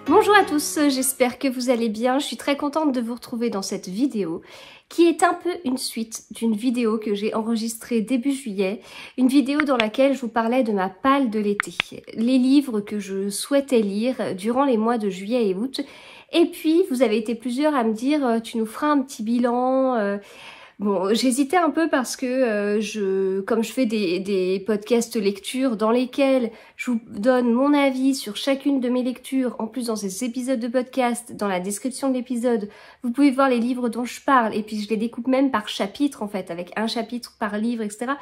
Bonjour à tous, j'espère que vous allez bien. Je suis très contente de vous retrouver dans cette vidéo qui est un peu une suite d'une vidéo que j'ai enregistrée début juillet. Une vidéo dans laquelle je vous parlais de ma palle de l'été. Les livres que je souhaitais lire durant les mois de juillet et août. Et puis, vous avez été plusieurs à me dire « tu nous feras un petit bilan ». Bon, j'hésitais un peu parce que comme je fais des podcasts lecture dans lesquels je vous donne mon avis sur chacune de mes lectures, en plus dans ces épisodes de podcast, dans la description de l'épisode, vous pouvez voir les livres dont je parle, et puis je les découpe même par chapitre en fait, avec un chapitre par livre, etc.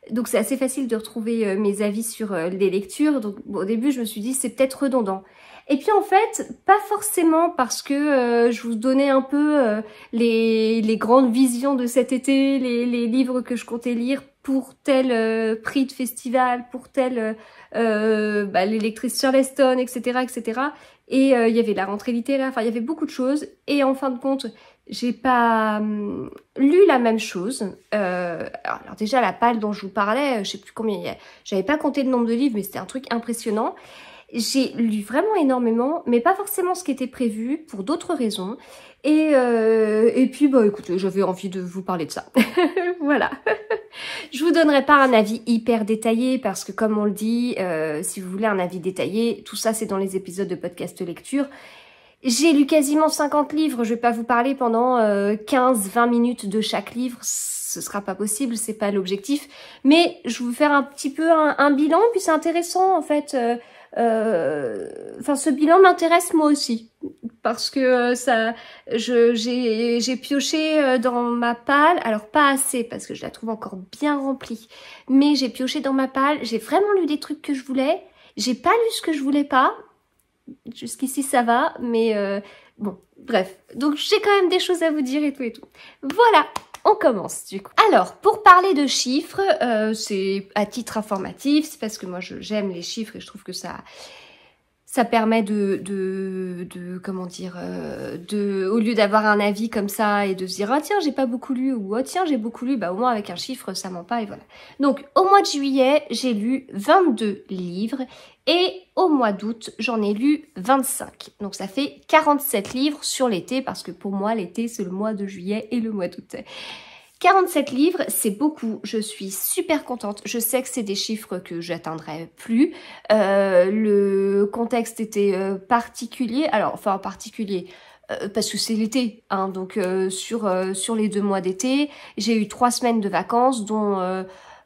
Donc c'est assez facile de retrouver mes avis sur les lectures. Donc bon, au début je me suis dit c'est peut-être redondant. Et puis en fait, pas forcément parce que je vous donnais un peu les grandes visions de cet été, les livres que je comptais lire pour tel prix de festival, pour tel les lectrices Charleston, etc. etc. Et il y avait la rentrée littéraire, enfin il y avait beaucoup de choses. Et en fin de compte, j'ai pas lu la même chose. Alors déjà la palle dont je vous parlais, je sais plus combien il y a. J'avais pas compté le nombre de livres, mais c'était un truc impressionnant. J'ai lu vraiment énormément, mais pas forcément ce qui était prévu, pour d'autres raisons. Et puis, bah écoutez, j'avais envie de vous parler de ça. Voilà. Je vous donnerai pas un avis hyper détaillé, parce que comme on le dit, si vous voulez un avis détaillé, tout ça c'est dans les épisodes de podcast lecture. J'ai lu quasiment 50 livres, je vais pas vous parler pendant 15-20 minutes de chaque livre, ce sera pas possible, c'est pas l'objectif. Mais je vais vous faire un petit peu un bilan, puis c'est intéressant en fait. Enfin, ce bilan m'intéresse moi aussi parce que j'ai pioché dans ma palle, alors pas assez parce que je la trouve encore bien remplie, mais j'ai pioché dans ma palle, j'ai vraiment lu des trucs que je voulais, j'ai pas lu ce que je voulais pas, jusqu'ici ça va, mais bon, bref, donc j'ai quand même des choses à vous dire et tout et tout. Voilà. On commence du coup. Alors, pour parler de chiffres, c'est à titre informatif, c'est parce que moi j'aime les chiffres et je trouve que ça permet comment dire, au lieu d'avoir un avis comme ça et de se dire ah tiens j'ai pas beaucoup lu ou ah tiens j'ai beaucoup lu, bah au moins avec un chiffre ça ment pas et voilà. Donc au mois de juillet j'ai lu 22 livres et au mois d'août j'en ai lu 25. Donc ça fait 47 livres sur l'été parce que pour moi l'été c'est le mois de juillet et le mois d'août. 47 livres, c'est beaucoup, je suis super contente, je sais que c'est des chiffres que j'atteindrai plus, le contexte était particulier, alors enfin particulier, parce que c'est l'été, hein, donc sur les 2 mois d'été, j'ai eu 3 semaines de vacances, dont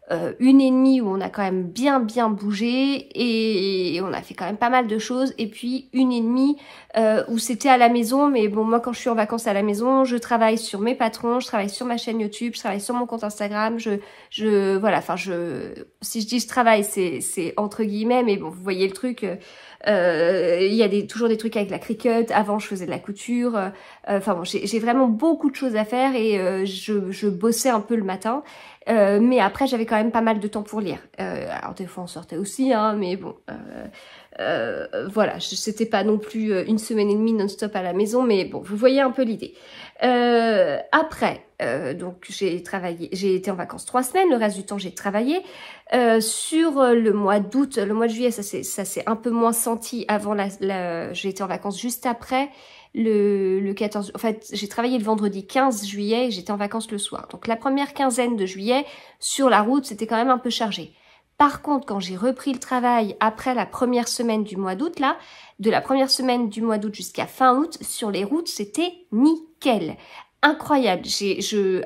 1 et demie où on a quand même bien bougé et on a fait quand même pas mal de choses, et puis 1 et demie où c'était à la maison, mais bon moi quand je suis en vacances à la maison je travaille sur mes patrons, je travaille sur ma chaîne YouTube, je travaille sur mon compte Instagram, voilà, enfin si je dis je travaille c'est entre guillemets, mais bon vous voyez le truc. Il y a toujours des trucs avec la Cricut, avant je faisais de la couture, enfin bon j'ai vraiment beaucoup de choses à faire et je bossais un peu le matin. Mais après j'avais quand même pas mal de temps pour lire. Alors des fois on sortait aussi, hein, mais bon, voilà, c'était pas non plus 1 semaine et demie non-stop à la maison, mais bon, vous voyez un peu l'idée. Après, donc j'ai été en vacances 3 semaines, le reste du temps j'ai travaillé. Sur le mois d'août, le mois de juillet, ça s'est un peu moins senti. Avant j'ai été en vacances juste après. Le 14, en fait, j'ai travaillé le vendredi 15 juillet et j'étais en vacances le soir. Donc la première quinzaine de juillet, sur la route, c'était quand même un peu chargé. Par contre, quand j'ai repris le travail après la première semaine du mois d'août, là, de la première semaine du mois d'août jusqu'à fin août, sur les routes, c'était nickel. Incroyable.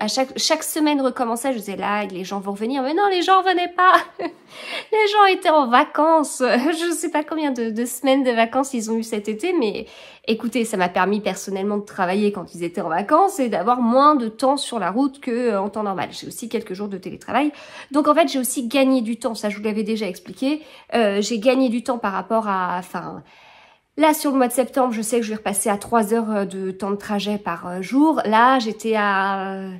À chaque semaine recommençait, je disais là, les gens vont revenir. Mais non, les gens venaient pas. Les gens étaient en vacances. Je sais pas combien de semaines de vacances ils ont eu cet été, mais écoutez, ça m'a permis personnellement de travailler quand ils étaient en vacances et d'avoir moins de temps sur la route que en temps normal. J'ai aussi quelques jours de télétravail. Donc en fait, j'ai aussi gagné du temps. Ça, je vous l'avais déjà expliqué. J'ai gagné du temps par rapport là, sur le mois de septembre, je sais que je vais repasser à 3 heures de temps de trajet par jour. Là, j'étais à,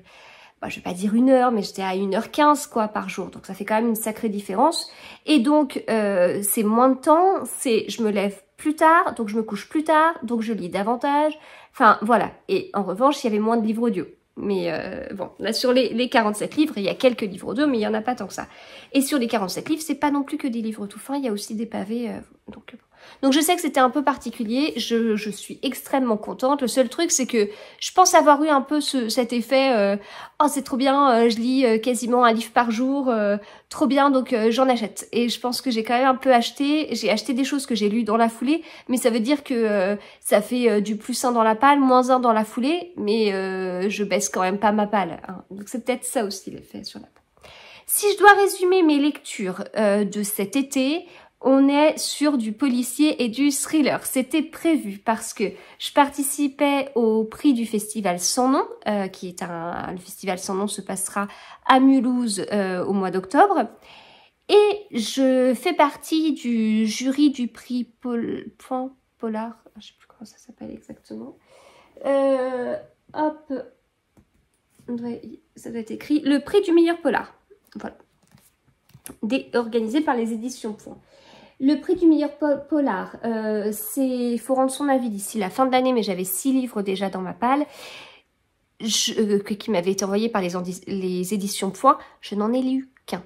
je vais pas dire 1 heure, mais j'étais à 1h15 quoi par jour. Donc ça fait quand même une sacrée différence. Et donc, c'est moins de temps, je me lève plus tard, donc je me couche plus tard, donc je lis davantage. Enfin, voilà. Et en revanche, il y avait moins de livres audio. Mais bon, là sur les 47 livres, il y a quelques livres audio, mais il y en a pas tant que ça. Et sur les 47 livres, c'est pas non plus que des livres tout fins, il y a aussi des pavés. Donc Donc je sais que c'était un peu particulier, je suis extrêmement contente. Le seul truc c'est que je pense avoir eu un peu cet effet oh c'est trop bien, je lis quasiment un livre par jour, trop bien, donc j'en achète. Et je pense que j'ai quand même un peu acheté, j'ai acheté des choses que j'ai lues dans la foulée, mais ça veut dire que ça fait du +1 dans la palle, -1 dans la foulée, mais je baisse quand même pas ma palle, hein. Donc c'est peut-être ça aussi l'effet sur la palle. Si je dois résumer mes lectures de cet été, on est sur du policier et du thriller. C'était prévu parce que je participais au prix du festival Sans Nom, qui est le festival Sans Nom se passera à Mulhouse au mois d'octobre. Et je fais partie du jury du prix Polar, je sais plus comment ça s'appelle exactement. Hop, ça doit être écrit, le prix du meilleur polar. Voilà. Organisé par les éditions Point. Le prix du meilleur polar, il faut rendre son avis d'ici la fin de l'année, mais j'avais 6 livres déjà dans ma palle, qui m'avaient été envoyés par les éditions Point. Je n'en ai lu qu'un.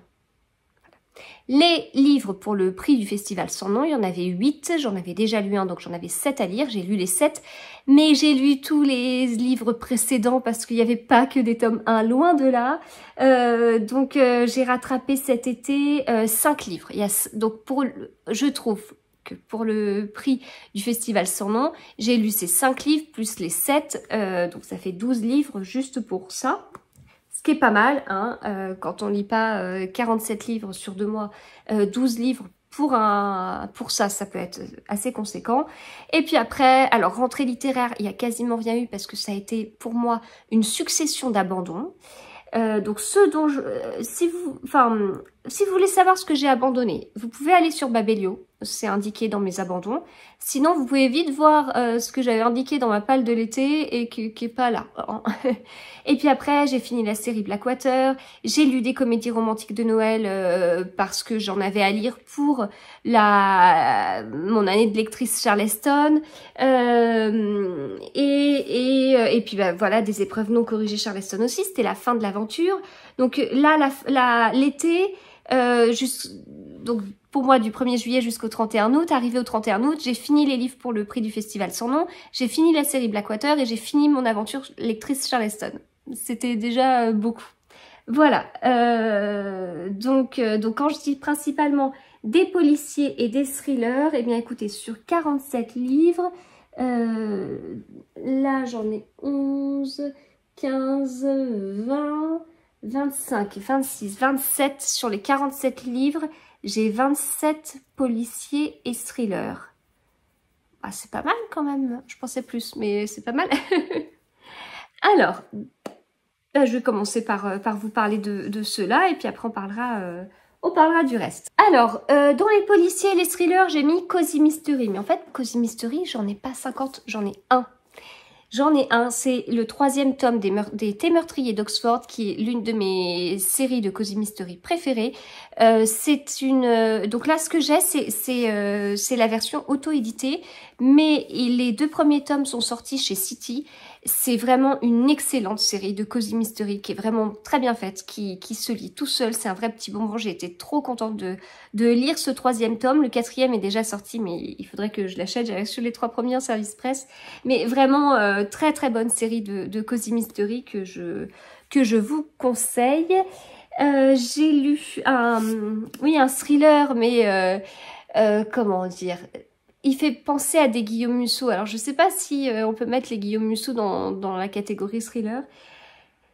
Les livres pour le prix du festival Sans Nom, il y en avait 8, j'en avais déjà lu un, donc j'en avais 7 à lire, j'ai lu les 7, mais j'ai lu tous les livres précédents parce qu'il n'y avait pas que des tomes 1, loin de là, donc j'ai rattrapé cet été 5 livres. Donc je trouve que pour le prix du festival Sans Nom, j'ai lu ces 5 livres plus les 7, donc ça fait 12 livres juste pour ça. Ce qui est pas mal, hein, quand on lit pas 47 livres sur 2 mois, 12 livres pour ça, ça peut être assez conséquent. Et puis après, alors rentrée littéraire, il y a quasiment rien eu parce que ça a été pour moi une succession d'abandons. Donc ceux dont si vous voulez savoir ce que j'ai abandonné, vous pouvez aller sur Babelio, c'est indiqué dans mes abandons. Sinon, vous pouvez vite voir ce que j'avais indiqué dans ma palle de l'été et qui est pas là. Et puis après, j'ai fini la série Blackwater. J'ai lu des comédies romantiques de Noël parce que j'en avais à lire pour mon année de lectrice Charleston. Et puis bah, voilà, des épreuves non corrigées Charleston aussi. C'était la fin de l'aventure. Donc là, l'été, donc pour moi du 1er juillet jusqu'au 31 août, arrivé au 31 août, j'ai fini les livres pour le prix du festival Sans Nom, j'ai fini la série Blackwater et j'ai fini mon aventure lectrice Charleston. C'était déjà beaucoup. Voilà, donc quand je dis principalement des policiers et des thrillers, eh bien écoutez, sur 47 livres, là j'en ai 11, 15, 20... 25, 26, 27 sur les 47 livres, j'ai 27 policiers et thrillers. Ah, c'est pas mal quand même, je pensais plus, mais c'est pas mal. Alors, là, je vais commencer par vous parler de ceux-là, et puis après on parlera du reste. Alors, dans les policiers et les thrillers, j'ai mis Cozy Mystery, mais en fait, Cozy Mystery, j'en ai pas 50, j'en ai un. J'en ai un, c'est le 3e tome des Thé meurtriers d'Oxford, qui est l'une de mes séries de Cozy Mystery préférées. Donc là, ce que j'ai, c'est la version auto-éditée, mais les 2 premiers tomes sont sortis chez City. C'est vraiment une excellente série de Cozy Mystery qui est vraiment très bien faite, qui se lit tout seul. C'est un vrai petit bonbon. J'ai été trop contente de lire ce 3e tome. Le 4e est déjà sorti, mais il faudrait que je l'achète. J'ai reçu les 3 premiers en service presse. Mais vraiment, très très bonne série de Cozy Mystery que je vous conseille. J'ai lu un thriller, mais comment dire, il fait penser à des Guillaume Musso. Alors je sais pas si on peut mettre les Guillaume Musso dans la catégorie thriller.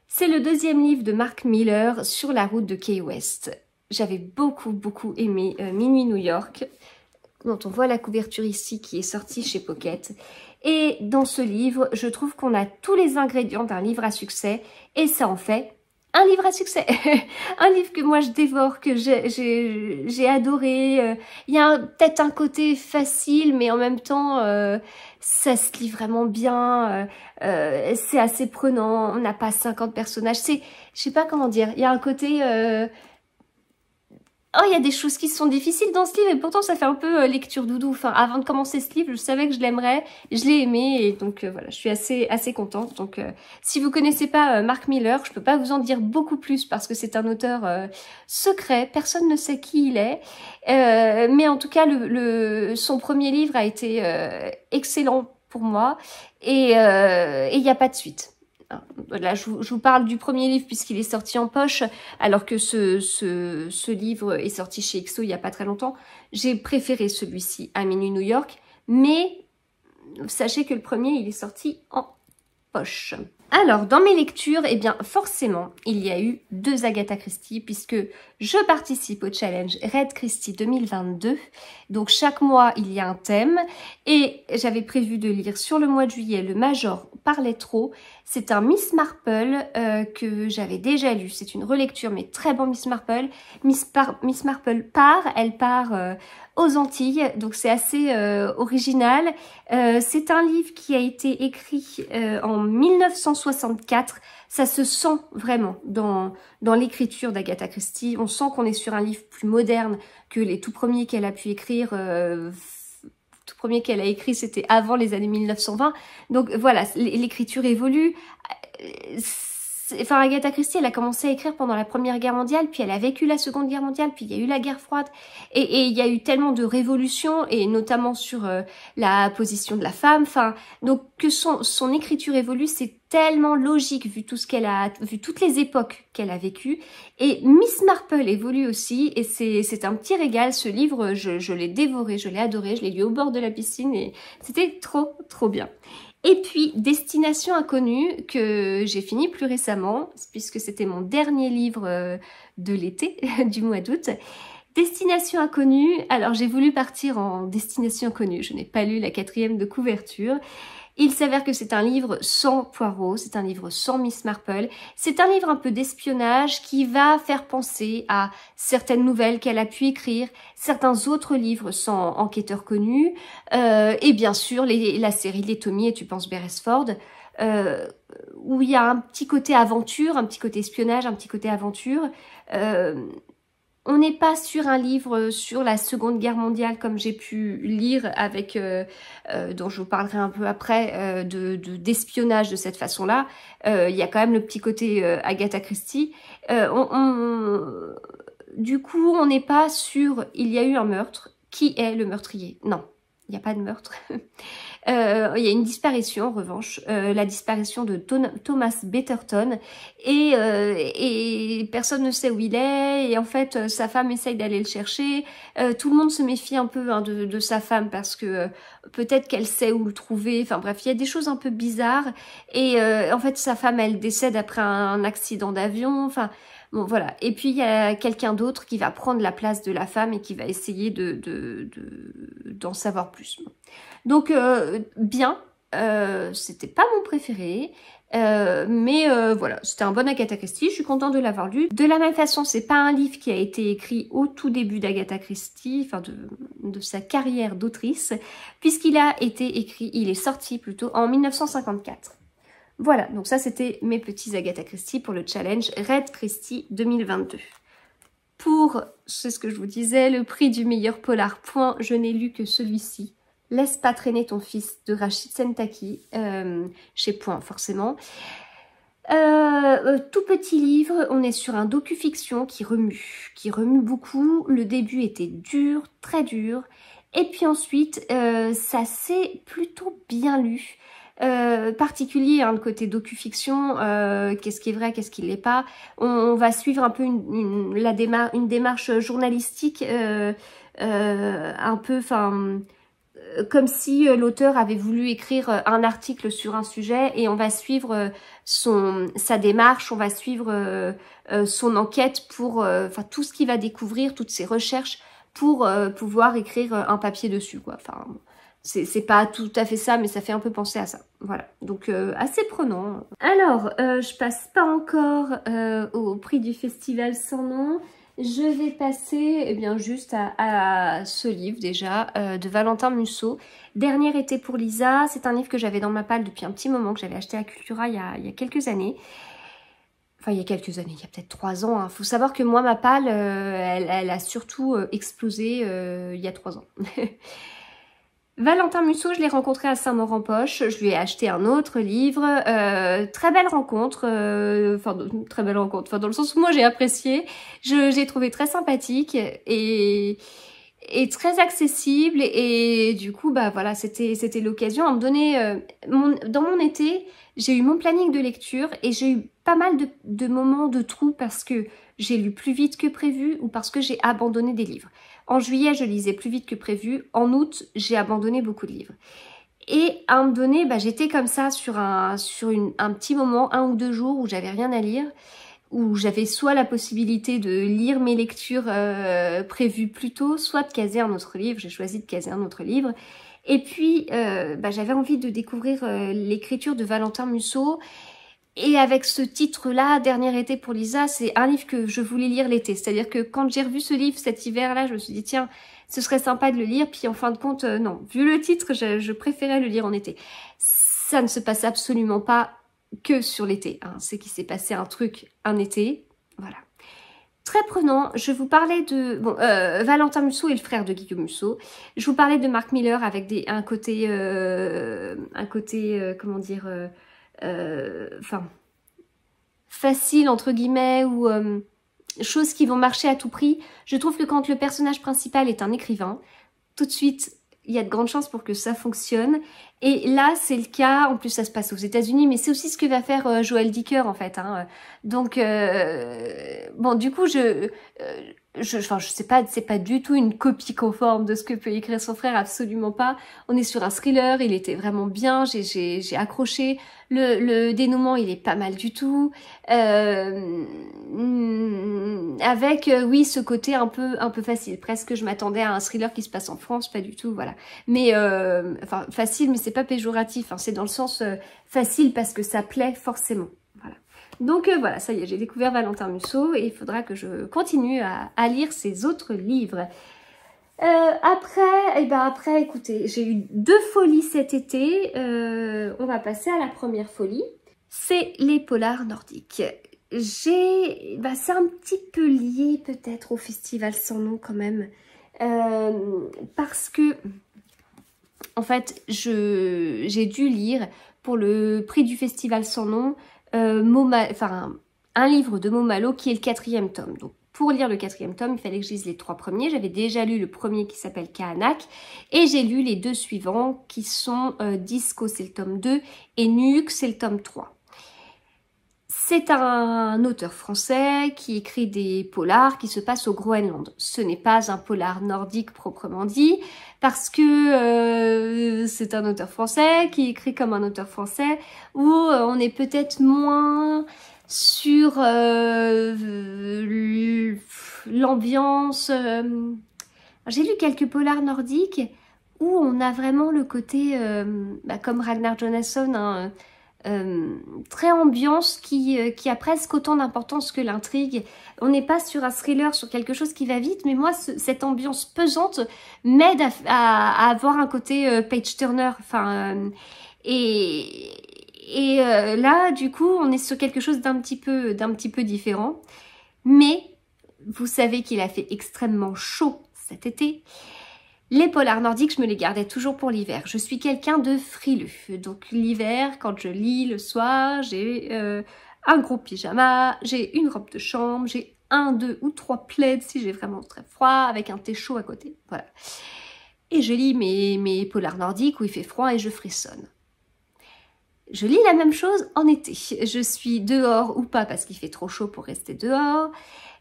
C'est le 2e livre de Mark Miller, Sur la route de Key West. J'avais beaucoup aimé Minuit New York, dont on voit la couverture ici, qui est sortie chez Pocket. Et dans ce livre, je trouve qu'on a tous les ingrédients d'un livre à succès, et ça en fait un livre à succès. Un livre que moi je dévore, que j'ai adoré. Il y a peut-être un côté facile, mais en même temps, ça se lit vraiment bien. C'est assez prenant. On n'a pas 50 personnages. Je sais pas comment dire. Il y a un côté... Oh, il y a des choses qui sont difficiles dans ce livre et pourtant ça fait un peu lecture doudou. Enfin, avant de commencer ce livre, je savais que je l'aimerais, je l'ai aimé et donc voilà, je suis assez contente. Donc si vous connaissez pas Mark Miller, je peux pas vous en dire beaucoup plus parce que c'est un auteur secret, personne ne sait qui il est. Mais en tout cas, son premier livre a été excellent pour moi et il n'y a pas de suite. Là, je vous parle du premier livre puisqu'il est sorti en poche, alors que ce livre est sorti chez XO il n'y a pas très longtemps. J'ai préféré celui-ci à Minuit New York, mais sachez que le premier, il est sorti en poche. Alors, dans mes lectures, eh bien, forcément, il y a eu 2 Agatha Christie, puisque je participe au challenge Read Christie 2022. Donc, chaque mois, il y a un thème. Et j'avais prévu de lire sur le mois de juillet Le Major parlait trop. C'est un Miss Marple que j'avais déjà lu. C'est une relecture, mais très bon Miss Marple. Miss Marple elle part aux Antilles, donc c'est assez original. C'est un livre qui a été écrit en 1964. Ça se sent vraiment dans l'écriture d'Agatha Christie. On sent qu'on est sur un livre plus moderne que les tout premiers qu'elle a pu écrire. Tout premier qu'elle a écrit, c'était avant les années 1920. Donc voilà, l'écriture évolue. Enfin, Agatha Christie, elle a commencé à écrire pendant la Première Guerre mondiale, puis elle a vécu la Seconde Guerre mondiale, puis il y a eu la guerre froide, et il y a eu tellement de révolutions, et notamment sur la position de la femme, enfin, donc que son écriture évolue, c'est tellement logique vu tout ce qu'elle a, vu toutes les époques qu'elle a vécues, et Miss Marple évolue aussi, et c'est un petit régal, ce livre, je l'ai dévoré, je l'ai adoré, je l'ai lu au bord de la piscine, et c'était trop bien. Et puis, Destination Inconnue, que j'ai fini plus récemment, puisque c'était mon dernier livre de l'été, du mois d'août. Destination Inconnue, alors j'ai voulu partir en Destination Inconnue, je n'ai pas lu la 4e de couverture. Il s'avère que c'est un livre sans Poirot, c'est un livre sans Miss Marple, c'est un livre un peu d'espionnage qui va faire penser à certaines nouvelles qu'elle a pu écrire, certains autres livres sans enquêteur connu, et bien sûr la série Les Tommy et Tu penses Beresford, où il y a un petit côté aventure, un petit côté espionnage, un petit côté aventure. On n'est pas sur un livre sur la Seconde Guerre mondiale comme j'ai pu lire avec, dont je vous parlerai un peu après, d'espionnage de cette façon-là. Il y a quand même le petit côté Agatha Christie. Du coup, on n'est pas sur il y a eu un meurtre. Qui est le meurtrier? Non, il n'y a pas de meurtre. Il y a une disparition en revanche, la disparition de Thomas Betterton et personne ne sait où il est et en fait sa femme essaye d'aller le chercher. Tout le monde se méfie un peu hein, de sa femme parce que peut-être qu'elle sait où le trouver. Enfin bref, il y a des choses un peu bizarres et en fait sa femme elle décède après un accident d'avion. Enfin bon voilà. Et puis il y a quelqu'un d'autre qui va prendre la place de la femme et qui va essayer d'en savoir plus. Donc bien, c'était pas mon préféré, mais voilà, c'était un bon Agatha Christie, je suis contente de l'avoir lu. De la même façon, c'est pas un livre qui a été écrit au tout début d'Agatha Christie, enfin de sa carrière d'autrice, puisqu'il a été écrit, il est sorti plutôt en 1954. Voilà, donc ça c'était mes petits Agatha Christie pour le challenge Read Christie 2022. Pour, c'est ce que je vous disais, le prix du meilleur polar point, je n'ai lu que celui-ci. Laisse pas traîner ton fils de Rachid Sentaki, chez Point forcément. Tout petit livre, on est sur un docu-fiction qui remue beaucoup. Le début était dur, très dur. Et puis ensuite, ça s'est plutôt bien lu. Particulier hein, le côté docu-fiction, qu'est-ce qui est vrai, qu'est-ce qui l'est pas. On va suivre un peu une démarche journalistique, un peu, enfin, comme si l'auteur avait voulu écrire un article sur un sujet et on va suivre sa démarche, on va suivre son enquête pour, enfin tout ce qu'il va découvrir, toutes ses recherches pour pouvoir écrire un papier dessus, quoi. Enfin. C'est pas tout à fait ça, mais ça fait un peu penser à ça. Voilà, donc assez prenant. Alors, je passe pas encore au prix du festival sans nom. Je vais passer eh bien, juste à ce livre déjà, de Valentin Musso. Dernier été pour Lisa, c'est un livre que j'avais dans ma palle depuis un petit moment, que j'avais acheté à Cultura il y a quelques années. Enfin, il y a quelques années, il y a peut-être 3 ans. Faut savoir que moi, ma palle, elle a surtout explosé il y a 3 ans. Valentin Musso, je l'ai rencontré à Saint-Maur-en-Poche. Je lui ai acheté un autre livre. Très belle rencontre. Enfin, très belle rencontre. Enfin, dans le sens où moi, j'ai apprécié. J'ai trouvé très sympathique et très accessible. Et du coup, bah voilà, c'était l'occasion à me donner... dans mon été, j'ai eu mon planning de lecture et j'ai eu pas mal de moments de trous parce que j'ai lu plus vite que prévu ou parce que j'ai abandonné des livres. En juillet, je lisais plus vite que prévu. En août, j'ai abandonné beaucoup de livres. Et à un moment donné, bah, j'étais comme ça sur un petit moment, 1 ou 2 jours où j'avais rien à lire, où j'avais soit la possibilité de lire mes lectures prévues plus tôt, soit de caser un autre livre. J'ai choisi de caser un autre livre. Et puis, bah, j'avais envie de découvrir l'écriture de Valentin Musso. Et avec ce titre-là, Dernier été pour Lisa, c'est un livre que je voulais lire l'été. C'est-à-dire que quand j'ai revu ce livre cet hiver-là, je me suis dit, tiens, ce serait sympa de le lire. Puis en fin de compte, non. Vu le titre, je préférais le lire en été. Ça ne se passe absolument pas que sur l'été. Hein. C'est qu'il s'est passé un truc un été. Voilà. Très prenant, je vous parlais de... Bon, Valentin Musso est le frère de Guillaume Musso. Je vous parlais de Mark Miller avec un côté comment dire... enfin, facile entre guillemets ou choses qui vont marcher à tout prix. Je trouve que quand le personnage principal est un écrivain, tout de suite il y a de grandes chances pour que ça fonctionne. Et là c'est le cas, en plus ça se passe aux États-Unis, mais c'est aussi ce que va faire Joël Dicker en fait. Hein. Donc bon, du coup enfin, je sais pas, c'est pas du tout une copie conforme de ce que peut écrire son frère, absolument pas. On est sur un thriller, il était vraiment bien, j'ai accroché. Le dénouement, il est pas mal du tout. Avec, oui, ce côté un peu facile. Presque, je m'attendais à un thriller qui se passe en France, pas du tout, voilà. Mais, enfin, facile, mais c'est pas péjoratif. Hein, c'est dans le sens facile parce que ça plaît forcément. Voilà. Donc voilà, ça y est, j'ai découvert Valentin Musso et il faudra que je continue à lire ses autres livres. Après, écoutez, j'ai eu 2 folies cet été. On va passer à la première folie. C'est les polars nordiques. C'est un petit peu lié peut-être au Festival sans nom quand même. Parce que, en fait, j'ai dû lire pour le prix du Festival sans nom un livre de Momalo qui est le 4e tome. Donc, pour lire le 4e tome, il fallait que je lise les 3 premiers. J'avais déjà lu le premier qui s'appelle Kahanak et j'ai lu les 2 suivants qui sont Disco, c'est le tome 2 et Nuuk, c'est le tome 3. C'est un auteur français qui écrit des polars qui se passent au Groenland. Ce n'est pas un polar nordique proprement dit, parce que c'est un auteur français qui écrit comme un auteur français, où on est peut-être moins sur l'ambiance. J'ai lu quelques polars nordiques où on a vraiment le côté, comme Ragnar Jonasson, hein, très ambiance qui a presque autant d'importance que l'intrigue. On n'est pas sur un thriller, sur quelque chose qui va vite, mais moi cette ambiance pesante m'aide à avoir un côté page turner. Enfin, là du coup on est sur quelque chose d'un petit peu différent. Mais vous savez qu'il a fait extrêmement chaud cet été. Les polars nordiques, je me les gardais toujours pour l'hiver. Je suis quelqu'un de frileux. Donc l'hiver, quand je lis le soir, j'ai un gros pyjama, j'ai une robe de chambre, j'ai 1, 2 ou 3 plaids si j'ai vraiment très froid, avec un thé chaud à côté. Voilà. Et je lis mes polars nordiques où il fait froid et je frissonne. Je lis la même chose en été. Je suis dehors ou pas parce qu'il fait trop chaud pour rester dehors.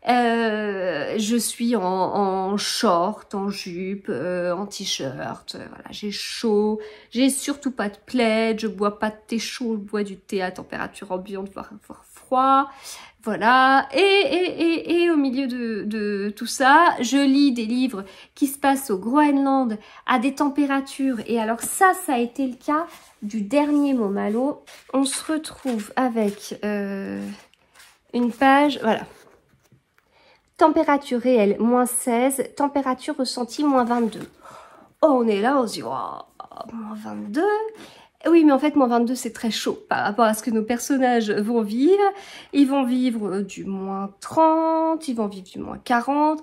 Je suis en short, en jupe, en t-shirt, voilà, j'ai chaud, j'ai surtout pas de plaid, je bois pas de thé chaud, je bois du thé à température ambiante, voire froid, voilà, et au milieu de tout ça, je lis des livres qui se passent au Groenland à des températures, et alors ça a été le cas du dernier Momalo. On se retrouve avec une page, voilà. Température réelle, moins 16. Température ressentie, moins 22. Oh, on est là, on se dit, oh, moins 22. Oui, mais en fait, -22, c'est très chaud par rapport à ce que nos personnages vont vivre. Ils vont vivre du -30, ils vont vivre du -40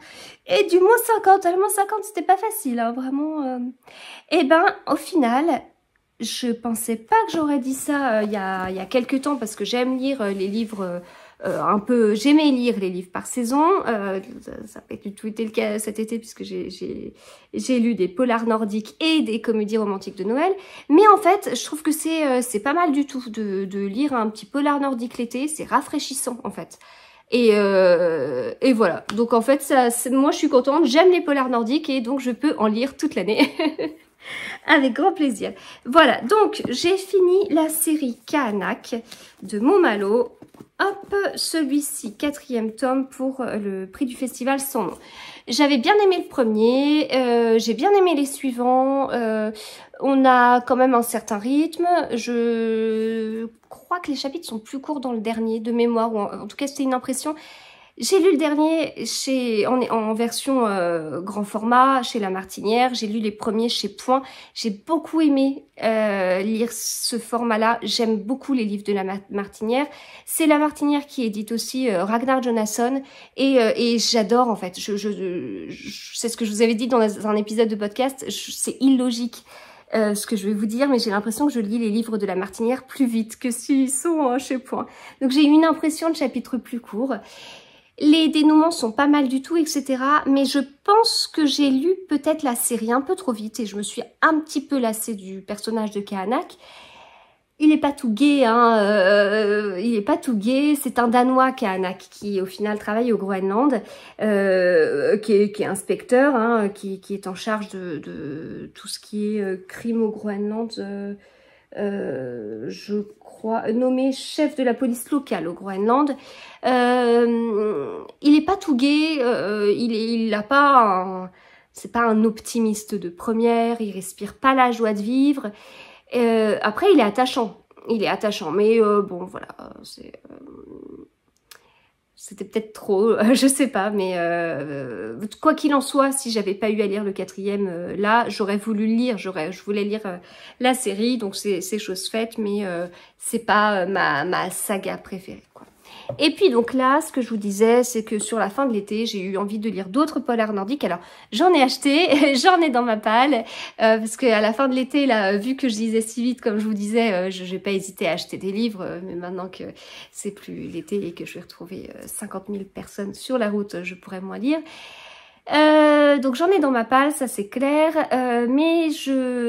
et du -50. Alors, -50, c'était pas facile, hein, vraiment. Et ben, au final, je pensais pas que j'aurais dit ça il y a quelques temps parce que j'aime lire les livres un peu... J'aimais lire les livres par saison. Ça n'a pas du tout été le cas cet été puisque j'ai lu des polars nordiques et des comédies romantiques de Noël. Mais en fait, je trouve que c'est pas mal du tout de lire un petit polar nordique l'été. C'est rafraîchissant en fait. Et voilà. Donc en fait, moi je suis contente. J'aime les polars nordiques et donc je peux en lire toute l'année. Avec grand plaisir. Voilà, donc j'ai fini la série Kahanak de Momalo. Hop, celui-ci, 4e tome pour le prix du festival sans nom. J'avais bien aimé le premier, j'ai bien aimé les suivants. On a quand même un certain rythme. Je crois que les chapitres sont plus courts dans le dernier, de mémoire, ou en tout cas c'était une impression. J'ai lu le dernier en version grand format chez La Martinière. J'ai lu les premiers chez Point. J'ai beaucoup aimé lire ce format-là. J'aime beaucoup les livres de La Martinière. C'est La Martinière qui édite aussi Ragnar Jonasson. Et j'adore en fait. C'est ce que je vous avais dit dans un épisode de podcast. C'est illogique. Ce que je vais vous dire, mais j'ai l'impression que je lis les livres de La Martinière plus vite que s'ils sont chez Point. Donc j'ai eu une impression de chapitre plus court. Les dénouements sont pas mal du tout, etc. Mais je pense que j'ai lu peut-être la série un peu trop vite et je me suis un petit peu lassée du personnage de Kahanak. Il est pas tout gai, hein. Il est pas tout gai. C'est un Danois, Kahanak, qui au final travaille au Groenland, qui est inspecteur, hein, qui est en charge de tout ce qui est crime au Groenland. Je crois, nommé chef de la police locale au Groenland. Il est pas tout gai, il a pas c'est pas un optimiste de première, il respire pas la joie de vivre. Après, il est attachant, mais bon, voilà, c'était peut-être trop, je sais pas, mais quoi qu'il en soit, si j'avais pas eu à lire le 4e, là, j'aurais voulu le lire, je voulais lire la série, donc c'est chose faite, mais c'est pas ma saga préférée, quoi. Et puis donc là, ce que je vous disais, c'est que sur la fin de l'été, j'ai eu envie de lire d'autres polars nordiques. Alors, j'en ai acheté, j'en ai dans ma palle, parce qu'à la fin de l'été, là, vu que je lisais si vite, comme je vous disais, je n'ai pas hésité à acheter des livres, mais maintenant que c'est plus l'été et que je vais retrouver 50 000 personnes sur la route, je pourrais moins lire. Donc j'en ai dans ma palle, ça c'est clair, mais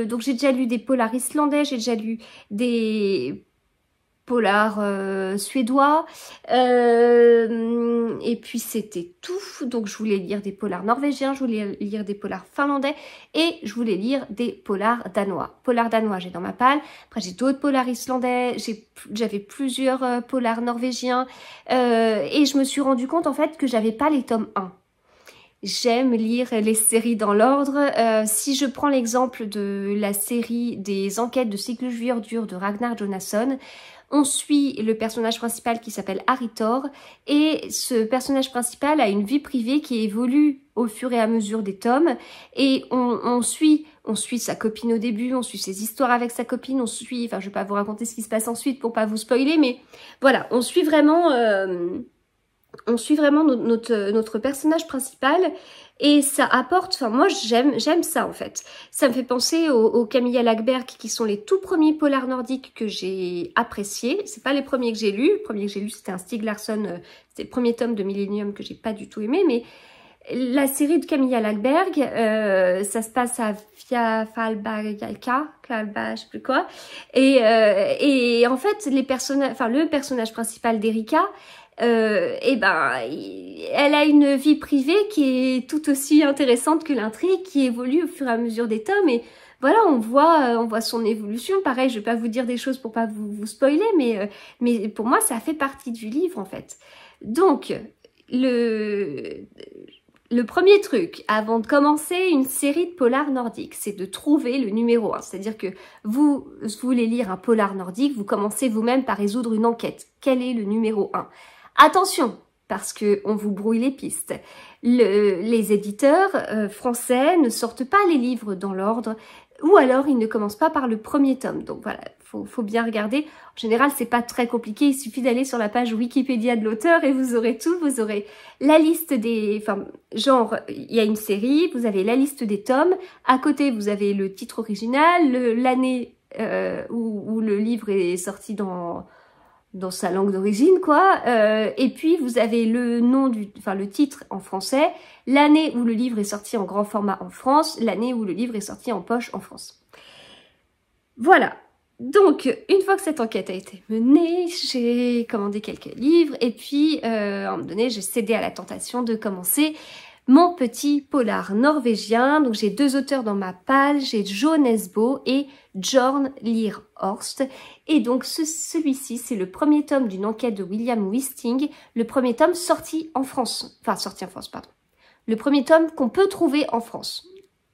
donc j'ai déjà lu des polars islandais, j'ai déjà lu des polars suédois, et puis c'était tout. Donc je voulais lire des polars norvégiens, je voulais lire des polars finlandais et je voulais lire des polars danois. Polars danois j'ai dans ma palle, après j'ai d'autres polars islandais, j'avais plusieurs polars norvégiens, et je me suis rendu compte en fait que j'avais pas les tomes 1. J'aime lire les séries dans l'ordre. Si je prends l'exemple de la série des enquêtes de Sigurður de Ragnar Jonasson, on suit le personnage principal qui s'appelle Haritor et ce personnage principal a une vie privée qui évolue au fur et à mesure des tomes et on suit sa copine au début, on suit ses histoires avec sa copine, enfin je vais pas vous raconter ce qui se passe ensuite pour pas vous spoiler, mais voilà, on suit vraiment notre personnage principal et ça apporte, enfin moi j'aime ça en fait. Ça me fait penser aux Camilla Läckberg qui sont les tout premiers polars nordiques que j'ai appréciés. C'est pas les premiers que j'ai lus, le premier que j'ai lu c'était un Stieg Larsson, c'était le premier tome de Millennium que j'ai pas du tout aimé, mais la série de Camilla Läckberg, ça se passe à Fjallabekka, je sais plus quoi, et en fait le personnage principal d'Erika, elle a une vie privée qui est tout aussi intéressante que l'intrigue, qui évolue au fur et à mesure des tomes et voilà, on voit son évolution. Pareil, je vais pas vous dire des choses pour pas vous spoiler, mais pour moi ça fait partie du livre en fait. Donc le premier truc, avant de commencer une série de polars nordiques, c'est de trouver le numéro 1. C'est-à-dire que vous voulez lire un polar nordique, vous commencez vous-même par résoudre une enquête. Quel est le numéro 1 ? Attention, parce que on vous brouille les pistes. Les éditeurs français ne sortent pas les livres dans l'ordre, ou alors ils ne commencent pas par le premier tome. Donc voilà, faut bien regarder. En général, c'est pas très compliqué, il suffit d'aller sur la page Wikipédia de l'auteur et vous aurez tout. Vous aurez la liste des... Enfin, genre, il y a une série, vous avez la liste des tomes. À côté, vous avez le titre original, l'année où le livre est sorti dans sa langue d'origine, quoi. Et puis, vous avez le nom le titre en français, l'année où le livre est sorti en grand format en France, l'année où le livre est sorti en poche en France. Voilà. Donc, une fois que cette enquête a été menée, j'ai commandé quelques livres et puis, à un moment donné, j'ai cédé à la tentation de commencer mon petit polar norvégien. Donc, j'ai 2 auteurs dans ma palle, j'ai Jo Nesbø et Bjørn Lier Horst. Et donc, celui-ci, c'est le premier tome d'une enquête de William Wisting, le premier tome sorti en France. Enfin, sorti en France, pardon. Le premier tome qu'on peut trouver en France.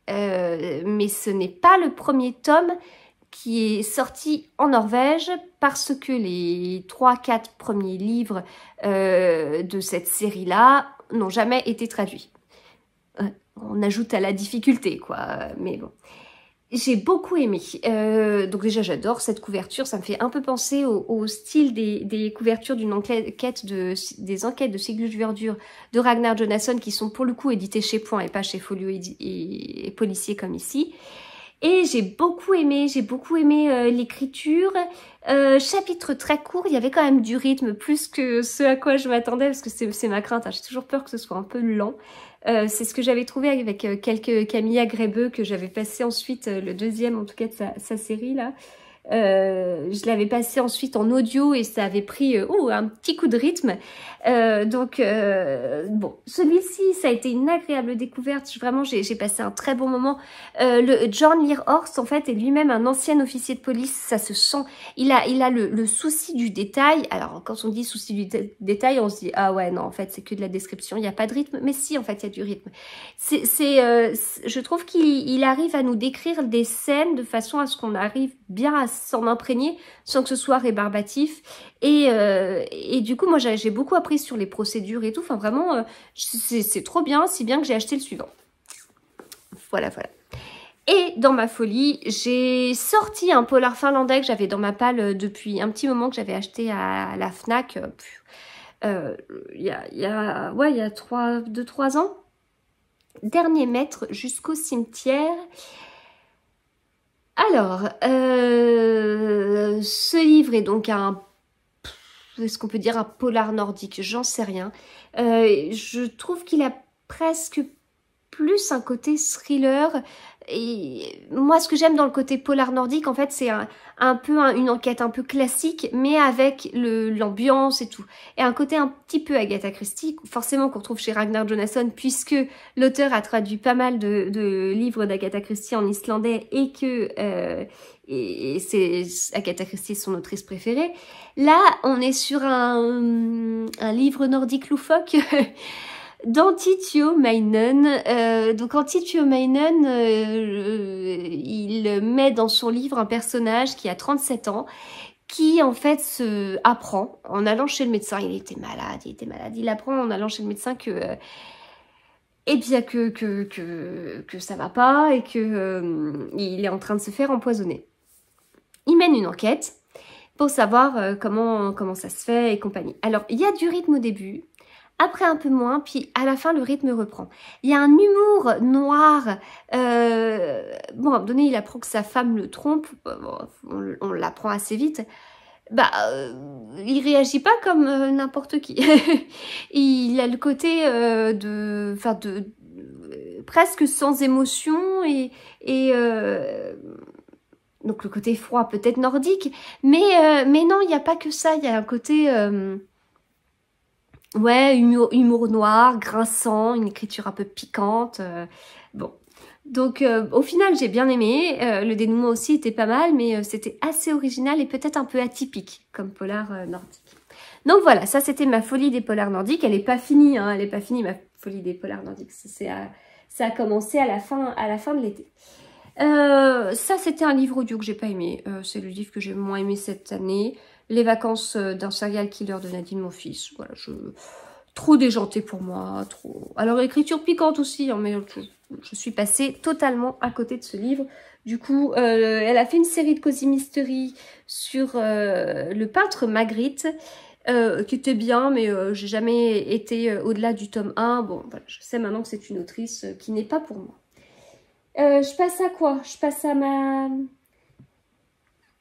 Mais ce n'est pas le premier tome qui est sorti en Norvège parce que les 3-4 premiers livres de cette série-là n'ont jamais été traduits. On ajoute à la difficulté, quoi, mais bon. J'ai beaucoup aimé. Donc déjà, j'adore cette couverture. Ça me fait un peu penser au style des couvertures des enquêtes de Sigurd Verdure de Ragnar Jonasson qui sont pour le coup éditées chez Point et pas chez Folio et Policier comme ici. Et j'ai beaucoup aimé l'écriture. Chapitre très court, il y avait quand même du rythme, plus que ce à quoi je m'attendais, parce que c'est ma crainte, hein. J'ai toujours peur que ce soit un peu lent. C'est ce que j'avais trouvé avec quelques Camilla Grébeux, que j'avais passé ensuite, le deuxième en tout cas de sa série là. Je l'avais passé ensuite en audio et ça avait pris un petit coup de rythme. Bon, celui-ci, ça a été une agréable découverte. Vraiment, j'ai passé un très bon moment. Le Bjørn Lier Horst, en fait, est lui-même un ancien officier de police. Ça se sent. Il a le souci du détail. Alors, quand on dit souci du détail, on se dit ah ouais, non, en fait, c'est que de la description. Il n'y a pas de rythme. Mais si, en fait, il y a du rythme. Je trouve qu'il arrive à nous décrire des scènes de façon à ce qu'on arrive bien à s'en imprégner sans que ce soit rébarbatif. Et du coup, moi, j'ai beaucoup appris sur les procédures et tout. Enfin, vraiment, c'est trop bien, si bien que j'ai acheté le suivant. Voilà. Et dans ma folie, j'ai sorti un polar finlandais que j'avais dans ma palle depuis un petit moment, que j'avais acheté à la Fnac il y a 2-3 ans. Dernier maître jusqu'au cimetière. Alors, ce livre est donc est-ce qu'on peut dire un polar nordique? J'en sais rien. Je trouve qu'il a presque plus un côté thriller. Et moi, ce que j'aime dans le côté polar nordique, en fait, c'est un peu une enquête un peu classique, mais avec l'ambiance et tout. Et un côté un petit peu Agatha Christie, forcément qu'on trouve chez Ragnar Jonasson, puisque l'auteur a traduit pas mal de livres d'Agatha Christie en islandais et que c'est Agatha Christie, son autrice préférée. Là, on est sur un livre nordique loufoque. d'Antti Tuominen. Donc Antti Tuominen, il met dans son livre un personnage qui a 37 ans, qui en fait apprend en allant chez le médecin. Il était malade. Il apprend en allant chez le médecin que ça va pas et que il est en train de se faire empoisonner. Il mène une enquête pour savoir comment ça se fait et compagnie. Alors, il y a du rythme au début. Après un peu moins, puis à la fin le rythme reprend. Il y a un humour noir. Bon, à un moment donné, il apprend que sa femme le trompe. Bon, on l'apprend assez vite. Il réagit pas comme n'importe qui. Il a le côté presque sans émotion et donc le côté froid, peut-être nordique. Mais non, il n'y a pas que ça. Il y a un côté ouais, humour noir, grinçant, une écriture un peu piquante. Bon. Donc au final, j'ai bien aimé. Le dénouement aussi était pas mal, mais c'était assez original et peut-être un peu atypique comme polar nordique. Donc voilà, ça c'était ma folie des polars nordiques. Elle n'est pas finie, hein, elle n'est pas finie ma folie des polars nordiques. Ça a commencé à la fin de l'été. Ça c'était un livre audio que j'ai pas aimé. C'est le livre que j'ai moins aimé cette année. Les vacances d'un serial killer de Nadine Monfils. Voilà, trop déjanté pour moi, trop... Alors, écriture piquante aussi, hein, mais je suis passée totalement à côté de ce livre. Du coup, elle a fait une série de Cozy Mystery sur le peintre Magritte, qui était bien, mais j'ai jamais été au-delà du tome 1. Bon, voilà, je sais maintenant que c'est une autrice qui n'est pas pour moi. Je passe à quoi? Je passe à ma...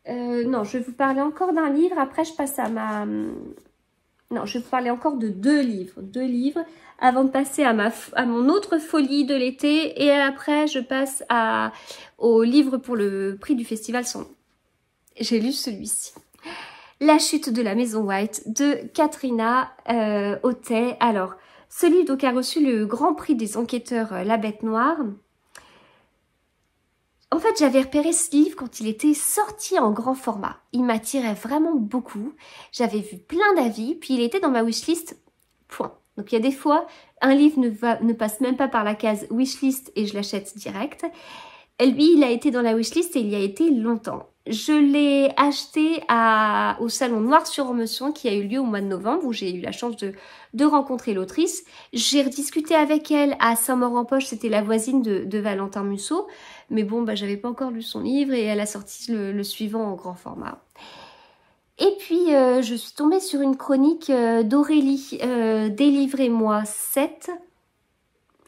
non, je vais vous parler encore d'un livre. Après, je passe à ma... Non, je vais vous parler encore de deux livres, avant de passer à mon autre folie de l'été. Et après, je passe au livre pour le prix du festival sans nom. J'ai lu celui-ci. La chute de la maison White de Katrina Otey. Alors, ce livre donc, a reçu le grand prix des enquêteurs La Bête Noire. En fait, j'avais repéré ce livre quand il était sorti en grand format. Il m'attirait vraiment beaucoup. J'avais vu plein d'avis, puis il était dans ma wishlist, point. Donc il y a des fois, un livre ne passe même pas par la case wishlist et je l'achète direct. Et lui, il a été dans la wishlist et il y a été longtemps. Je l'ai acheté au Salon Noir sur Ormesson qui a eu lieu au mois de novembre, où j'ai eu la chance de rencontrer l'autrice. J'ai rediscuté avec elle à Saint-Maur-en-Poche, c'était la voisine de Valentin Musso. Mais bon, bah, j'avais pas encore lu son livre et elle a sorti le suivant en grand format. Et puis, je suis tombée sur une chronique d'Aurélie, Délivrez-moi 7,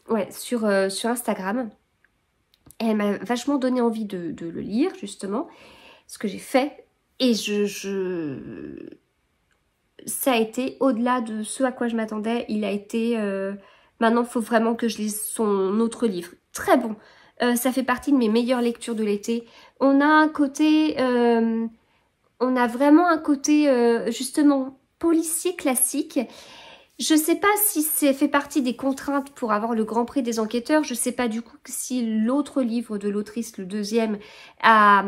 ouais, sur Instagram. Et elle m'a vachement donné envie de le lire, justement, ce que j'ai fait. Et ça a été au-delà de ce à quoi je m'attendais. Il a été... Maintenant, il faut vraiment que je lise son autre livre. Très bon. Ça fait partie de mes meilleures lectures de l'été. On a un côté... on a vraiment un côté, justement, policier classique. Je sais pas si c'est fait partie des contraintes pour avoir le Grand Prix des enquêteurs. Je sais pas du coup si l'autre livre de l'autrice, le deuxième, a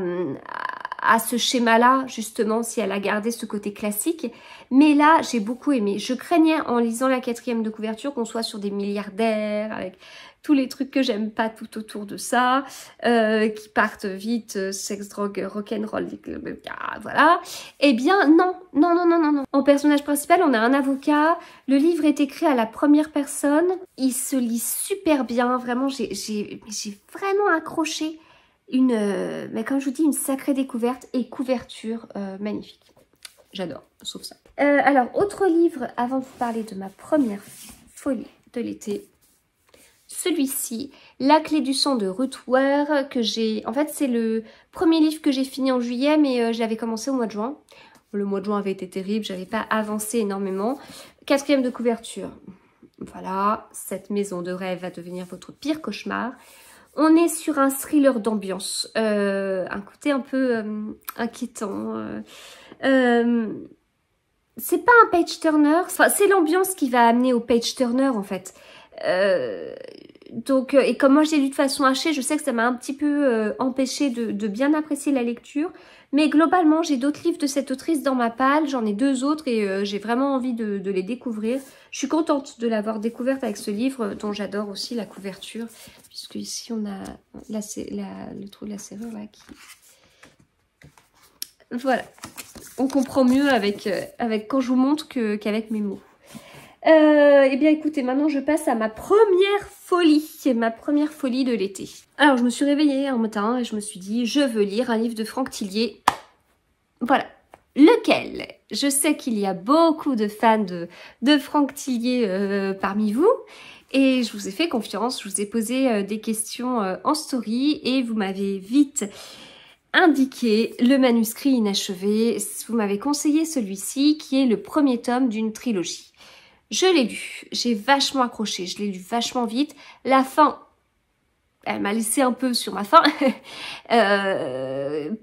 ce schéma-là, justement, si elle a gardé ce côté classique. Mais là, j'ai beaucoup aimé. Je craignais, en lisant la 4e de couverture, qu'on soit sur des milliardaires, avec tous les trucs que j'aime pas tout autour de ça, qui partent vite, sexe, drogue, rock'n'roll, voilà. Eh bien, non. En personnage principal, on a un avocat. Le livre est écrit à la première personne. Il se lit super bien. Vraiment, j'ai vraiment accroché. Mais comme je vous dis, une sacrée découverte et couverture magnifique. J'adore, sauf ça. Alors, autre livre, avant de vous parler de ma première folie de l'été. Celui-ci, La clé du sang de Ruth Ware, que j'ai... En fait, c'est le premier livre que j'ai fini en juillet, mais je l'avais commencé au mois de juin. Le mois de juin avait été terrible, j'avais pas avancé énormément. 4e de couverture. Voilà, cette maison de rêve va devenir votre pire cauchemar. On est sur un thriller d'ambiance, un côté un peu inquiétant. C'est pas un page-turner, enfin, c'est l'ambiance qui va amener au page-turner en fait. Donc, et comme moi j'ai lu de façon hachée, je sais que ça m'a un petit peu empêché de bien apprécier la lecture. Mais globalement, j'ai d'autres livres de cette autrice dans ma palle, j'en ai 2 autres et j'ai vraiment envie de les découvrir. Je suis contente de l'avoir découverte avec ce livre dont j'adore aussi la couverture, puisque ici on a le trou de la serrure là qui... Voilà, on comprend mieux avec quand je vous montre qu'avec mes mots. Eh bien écoutez, maintenant je passe à ma première folie de l'été. Alors je me suis réveillée un matin et je me suis dit je veux lire un livre de Franck Tillier. Voilà. Lequel? Je sais qu'il y a beaucoup de fans de Franck Tillier parmi vous et je vous ai fait confiance, je vous ai posé des questions en story et vous m'avez vite indiqué le manuscrit inachevé. Vous m'avez conseillé celui-ci qui est le premier tome d'une trilogie. Je l'ai lu, j'ai vachement accroché, je l'ai lu vachement vite. La fin, elle m'a laissé un peu sur ma faim,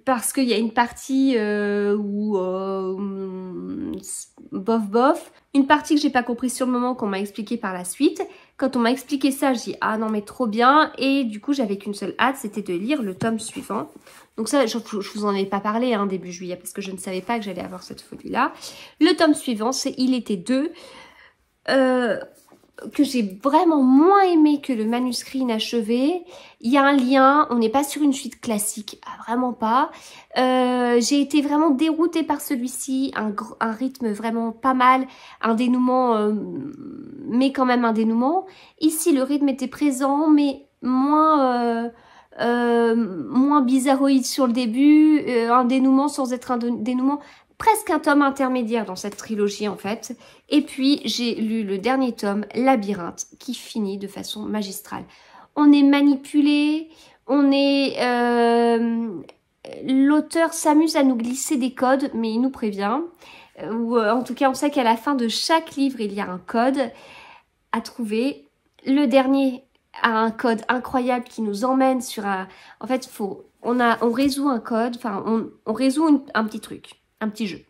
parce qu'il y a une partie où bof. Une partie que j'ai pas compris sur le moment, qu'on m'a expliqué par la suite. Quand on m'a expliqué ça, je dis ah non mais trop bien. Et du coup, j'avais qu'une seule hâte, c'était de lire le tome suivant. Donc ça, je vous en ai pas parlé début juillet, parce que je ne savais pas que j'allais avoir cette folie-là. Le tome suivant, c'est Il était 2. que j'ai vraiment moins aimé que le manuscrit inachevé. Il y a un lien, on n'est pas sur une suite classique, vraiment pas. J'ai été vraiment déroutée par celui-ci, un rythme vraiment pas mal, un dénouement, mais quand même un dénouement. Ici, le rythme était présent, mais moins bizarroïde sur le début, un dénouement sans être un dénouement, presque un tome intermédiaire dans cette trilogie en fait. Et puis j'ai lu le dernier tome, Labyrinthe, qui finit de façon magistrale. On est manipulé, l'auteur s'amuse à nous glisser des codes, mais il nous prévient. Ou en tout cas, on sait qu'à la fin de chaque livre, il y a un code à trouver. Le dernier a un code incroyable qui nous emmène sur un... En fait, on résout un code, enfin, on résout un petit truc, un petit jeu,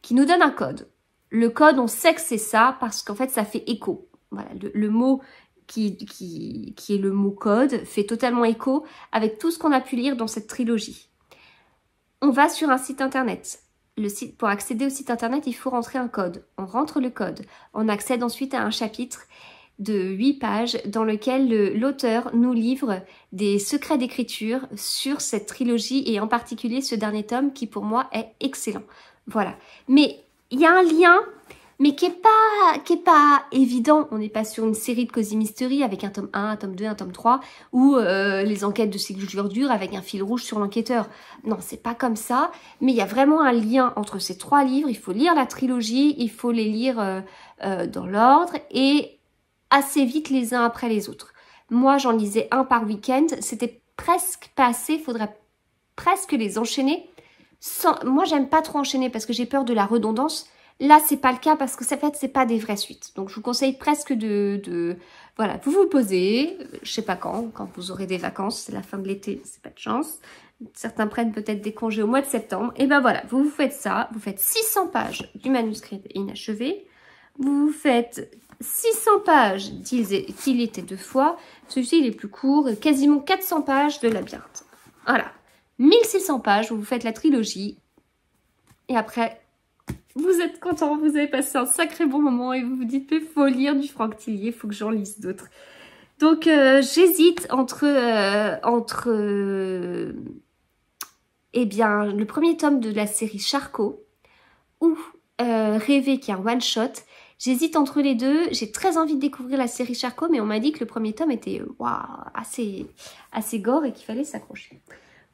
qui nous donne un code. Le code, on sait que c'est ça parce qu'en fait, ça fait écho. Voilà, le mot qui est le mot code fait totalement écho avec tout ce qu'on a pu lire dans cette trilogie. On va sur un site internet. Pour accéder au site internet, il faut rentrer un code. On rentre le code. On accède ensuite à un chapitre de 8 pages dans lequel l'auteur nous livre des secrets d'écriture sur cette trilogie et en particulier ce dernier tome qui pour moi est excellent. Voilà. Mais il y a un lien, mais qui est pas évident. On n'est pas sur une série de Cozy Mystery avec un tome 1, un tome 2, un tome 3 ou les enquêtes de Sigurd Dur avec un fil rouge sur l'enquêteur. Non, c'est pas comme ça. Mais il y a vraiment un lien entre ces 3 livres. Il faut lire la trilogie, il faut les lire dans l'ordre et assez vite les uns après les autres. Moi, j'en lisais un par week-end. C'était presque pas assez. Il faudrait presque les enchaîner. Moi, j'aime pas trop enchaîner parce que j'ai peur de la redondance. Là, c'est pas le cas parce que ça fait, c'est pas des vraies suites. Donc, je vous conseille presque voilà, vous vous posez, je sais pas quand vous aurez des vacances, c'est la fin de l'été, c'est pas de chance. Certains prennent peut-être des congés au mois de septembre. Et ben voilà, vous faites ça, vous faites 600 pages du manuscrit inachevé, vous faites 600 pages d'Il était 2 fois, celui-ci il est plus court, quasiment 400 pages de Labyrinthe. Voilà, 1600 pages, vous faites la trilogie, et après, vous êtes content, vous avez passé un sacré bon moment, et vous vous dites, mais faut lire du Franck Tillier, faut que j'en lise d'autres. Donc j'hésite entre eh bien, le premier tome de la série Charcot, ou Rêver qui est un one-shot. J'hésite entre les deux, j'ai très envie de découvrir la série Charcot, mais on m'a dit que le premier tome était assez gore et qu'il fallait s'accrocher.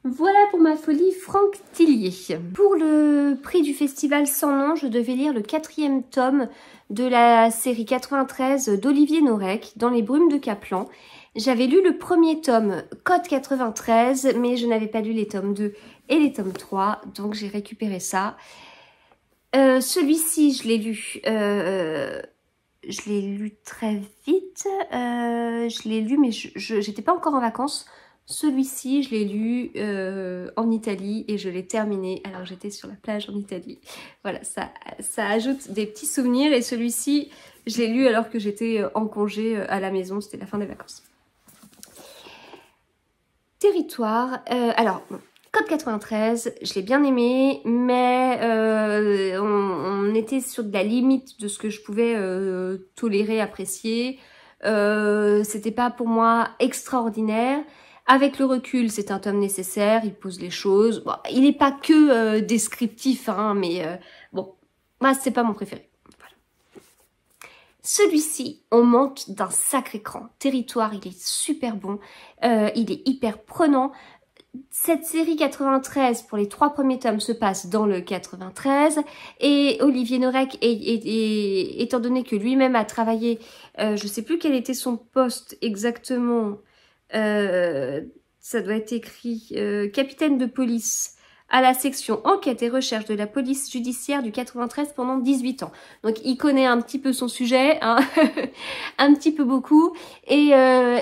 Voilà pour ma folie Franck Tillier. Pour le prix du festival Sans Nom, je devais lire le 4e tome de la série 93 d'Olivier Norek, Dans les brumes de Kaplan. J'avais lu le premier tome, Code 93, mais je n'avais pas lu les tomes 2 et les tomes 3, donc j'ai récupéré ça. Celui-ci, je l'ai lu très vite. Je l'ai lu, mais j'étais pas encore en vacances. Celui-ci, je l'ai lu en Italie et je l'ai terminé alors j'étais sur la plage en Italie. Voilà, ça ajoute des petits souvenirs. Et celui-ci, je l'ai lu alors que j'étais en congé à la maison. C'était la fin des vacances. Territoire. Alors... Code 93, je l'ai bien aimé, mais on était sur de la limite de ce que je pouvais tolérer, apprécier. C'était pas pour moi extraordinaire. Avec le recul, c'est un tome nécessaire, il pose les choses. Bon, il n'est pas que descriptif, hein, mais bon, moi, c'est pas mon préféré. Voilà. Celui-ci, on monte d'un sacré cran. Territoire, il est super bon, il est hyper prenant. Cette série 93, pour les 3 premiers tomes, se passe dans le 93 et Olivier Norek, étant donné que lui-même a travaillé, je sais plus quel était son poste exactement, ça doit être écrit capitaine de police à la section enquête et recherche de la police judiciaire du 93 pendant 18 ans. Donc il connaît un petit peu son sujet, hein, un petit peu beaucoup, et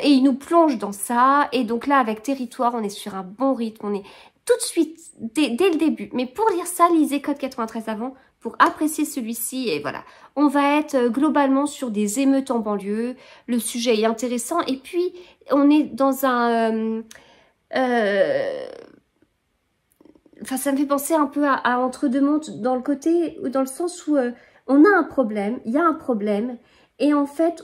il nous plonge dans ça. Et donc là, avec Territoire, on est sur un bon rythme, on est tout de suite, dès le début. Mais pour lire ça, lisez Code 93 avant, pour apprécier celui-ci, et voilà. On va être globalement sur des émeutes en banlieue, le sujet est intéressant, et puis on est dans un... Enfin, ça me fait penser un peu à Entre deux mondes dans le sens où on a un problème, il y a un problème, et en fait,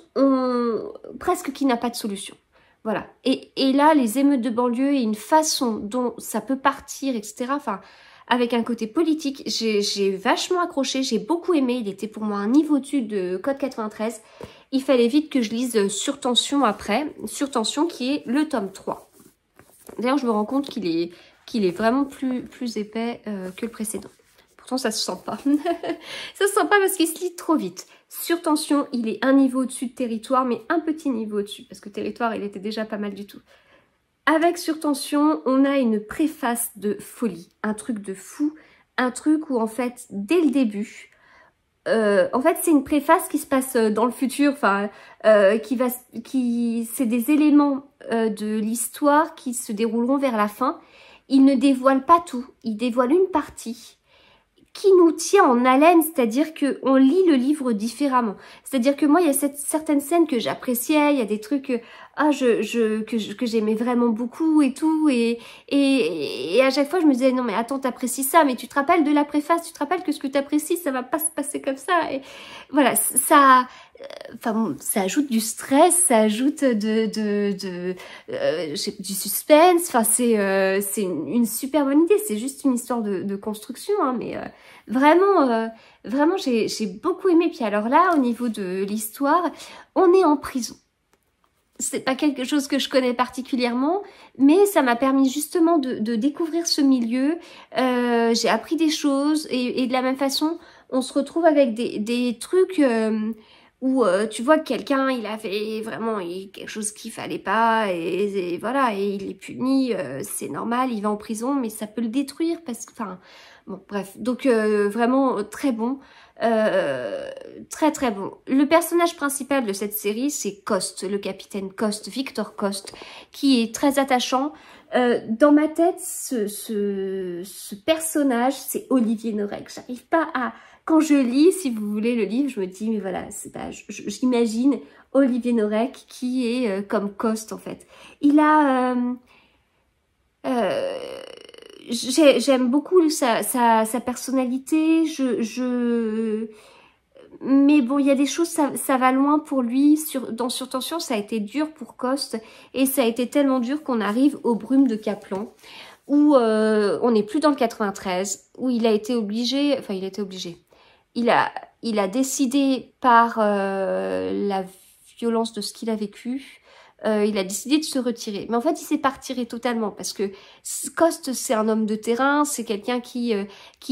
presque qui n'a pas de solution. Voilà. Et là, les émeutes de banlieue et une façon dont ça peut partir, etc. Enfin, avec un côté politique, j'ai vachement accroché, j'ai beaucoup aimé. Il était pour moi un niveau au-dessus de Code 93. Il fallait vite que je lise Surtension après. Surtension qui est le tome 3. D'ailleurs, je me rends compte qu'il est vraiment plus épais que le précédent. Pourtant, ça se sent pas. Ça se sent pas parce qu'il se lit trop vite. Surtension, il est un niveau au-dessus de Territoire, mais un petit niveau au-dessus, parce que Territoire, il était déjà pas mal du tout. Avec Surtension, on a une préface de folie, un truc de fou, un truc où en fait, dès le début, en fait, c'est une préface qui se passe dans le futur, enfin, c'est des éléments de l'histoire qui se dérouleront vers la fin. Il ne dévoile pas tout, il dévoile une partie qui nous tient en haleine, c'est-à-dire qu'on lit le livre différemment. C'est-à-dire que moi, il y a certaines scènes que j'appréciais, il y a des trucs que j'aimais vraiment beaucoup et tout, et à chaque fois, je me disais, non mais attends, t'apprécies ça, mais tu te rappelles de la préface, tu te rappelles que ce que t'apprécies, ça va pas se passer comme ça, et voilà, enfin, ça ajoute du stress, ça ajoute du suspense, enfin c'est une super bonne idée, c'est juste une histoire de construction, hein, mais vraiment j'ai beaucoup aimé. Puis alors là, au niveau de l'histoire, on est en prison. C'est pas quelque chose que je connais particulièrement, mais ça m'a permis justement de découvrir ce milieu. J'ai appris des choses et de la même façon, on se retrouve avec des trucs où tu vois que quelqu'un, il a fait vraiment quelque chose qu'il fallait pas et voilà, et il est puni, c'est normal, il va en prison, mais ça peut le détruire parce que, enfin, bon, bref. Donc vraiment très bon. Très bon. Le personnage principal de cette série, c'est Coste, le capitaine Coste, Victor Coste, qui est très attachant. Dans ma tête, ce personnage, c'est Olivier Norek. J'arrive pas à... Quand je lis, si vous voulez, le livre, je me dis, mais voilà, c'est pas... J'imagine Olivier Norek qui est comme Coste, en fait. Il a... j'aime beaucoup sa personnalité, mais bon, il y a des choses, ça va loin pour lui. Dans Surtension, ça a été dur pour Coste, et ça a été tellement dur qu'on arrive aux Brumes de Kaplan, où on n'est plus dans le 93, où il a été obligé, enfin il a été obligé, il a décidé par la violence de ce qu'il a vécu, il a décidé de se retirer. Mais en fait, il s'est pas retiré totalement parce que Coste, c'est un homme de terrain, c'est quelqu'un qui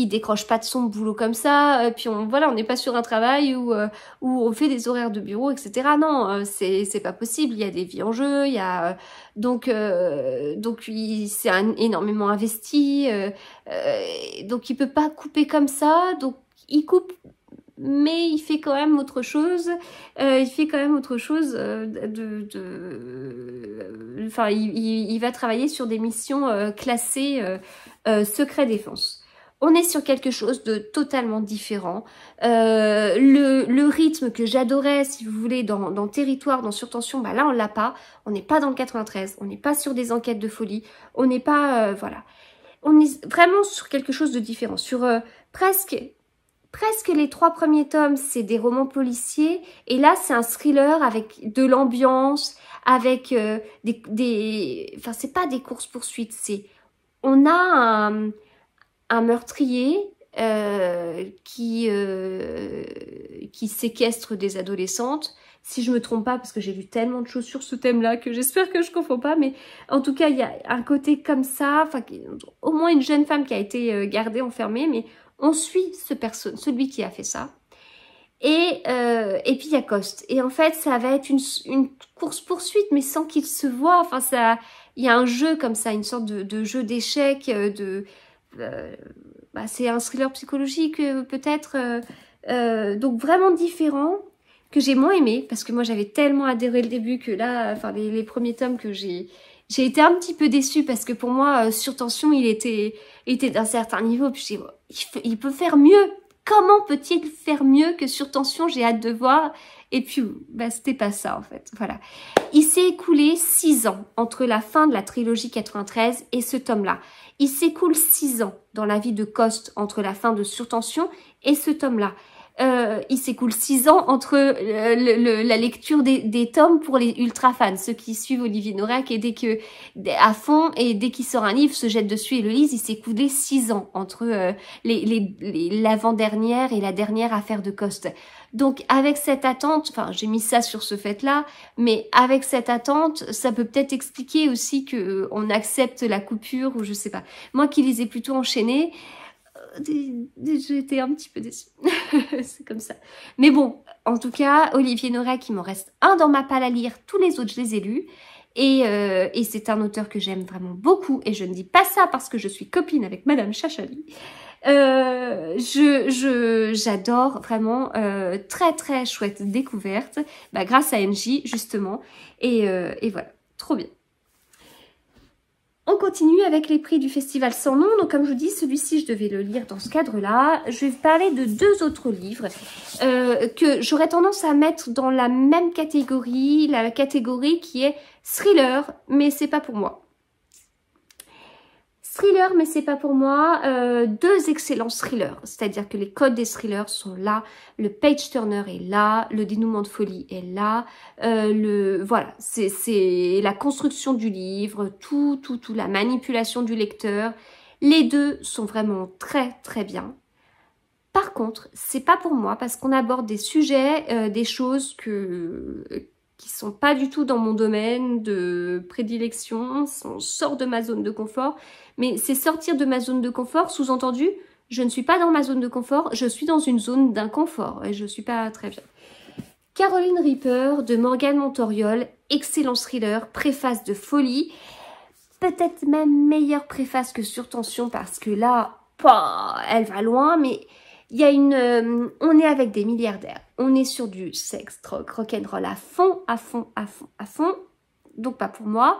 décroche pas de son boulot comme ça. Puis voilà, on n'est pas sur un travail où on fait des horaires de bureau, etc. Non, c'est pas possible. Il y a des vies en jeu, il y a donc il s'est énormément investi. Donc il peut pas couper comme ça. Donc il coupe, mais il fait quand même autre chose. Enfin, il va travailler sur des missions classées secret défense. On est sur quelque chose de totalement différent. Le rythme que j'adorais, si vous voulez, dans Territoire, dans Surtension, bah là on l'a pas. On n'est pas dans le 93, on n'est pas sur des enquêtes de folie, on n'est pas... voilà. On est vraiment sur quelque chose de différent. Sur presque les 3 premiers tomes, c'est des romans policiers. Et là, c'est un thriller avec de l'ambiance, avec enfin, c'est pas des courses-poursuites, c'est... On a un meurtrier qui séquestre des adolescentes. Si je me trompe pas, parce que j'ai lu tellement de choses sur ce thème-là que j'espère que je confonds pas, mais en tout cas, il y a un côté comme ça, enfin, au moins une jeune femme qui a été gardée, enfermée, mais on suit celui qui a fait ça. Et puis il y a Coste. Et en fait, ça va être une course-poursuite, mais sans qu'il se voit. Enfin, il y a un jeu comme ça, une sorte de jeu d'échecs, c'est un thriller psychologique peut-être. Donc vraiment différent, que j'ai moins aimé, parce que moi j'avais tellement adhéré le début que là, enfin les premiers tomes que j'ai été un petit peu déçue, parce que pour moi, Surtension, il était d'un certain niveau, puis je dis, il peut faire mieux. Comment peut-il faire mieux que Surtension? J'ai hâte de voir. Et puis, bah, c'était pas ça, en fait. Voilà. Il s'est écoulé 6 ans entre la fin de la trilogie 93 et ce tome-là. Il s'écoule 6 ans dans la vie de Coste entre la fin de Surtension et ce tome-là. il s'écoule 6 ans entre la lecture des tomes pour les ultra fans, ceux qui suivent Olivier Norac et à fond, et dès qu'il sort un livre, se jettent dessus et le lisent. Il s'est écoulé 6 ans entre l'avant-dernière et la dernière affaire de Coste. Donc avec cette attente, enfin j'ai mis ça sur ce fait-là, mais avec cette attente, ça peut peut-être expliquer aussi que on accepte la coupure ou je sais pas. Moi qui les ai plutôt enchaînés, j'ai été un petit peu déçue. C'est comme ça. Mais bon, en tout cas, Olivier Norac, il m'en reste un dans ma palle à lire. Tous les autres, je les ai lus. Et c'est un auteur que j'aime vraiment beaucoup. Et je ne dis pas ça parce que je suis copine avec Madame Chachali. J'adore vraiment, très très chouette découverte, grâce à NJ justement, et voilà, trop bien. On continue avec les prix du Festival Sans Nom. Donc comme je vous dis, celui-ci je devais le lire dans ce cadre-là. Je vais parler de 2 autres livres que j'aurais tendance à mettre dans la même catégorie, la catégorie qui est thriller, mais c'est pas pour moi. Thriller, mais c'est pas pour moi. 2 excellents thrillers, c'est-à-dire que les codes des thrillers sont là, le page turner est là, le dénouement de folie est là, voilà, c'est la construction du livre, tout, la manipulation du lecteur. Les 2 sont vraiment très très bien. Par contre, c'est pas pour moi parce qu'on aborde des sujets, des choses qui sont pas du tout dans mon domaine de prédilection. On sort de ma zone de confort. Mais c'est sortir de ma zone de confort, sous-entendu, je ne suis pas dans ma zone de confort, je suis dans une zone d'inconfort et je suis pas très bien. Caroline Reaper de Morgane Montoriol, excellent thriller, préface de folie, peut-être même meilleure préface que Surtension parce que là, elle va loin, mais il y a on est avec des milliardaires, on est sur du sex, drogue, rock'n'roll à fond, donc pas pour moi.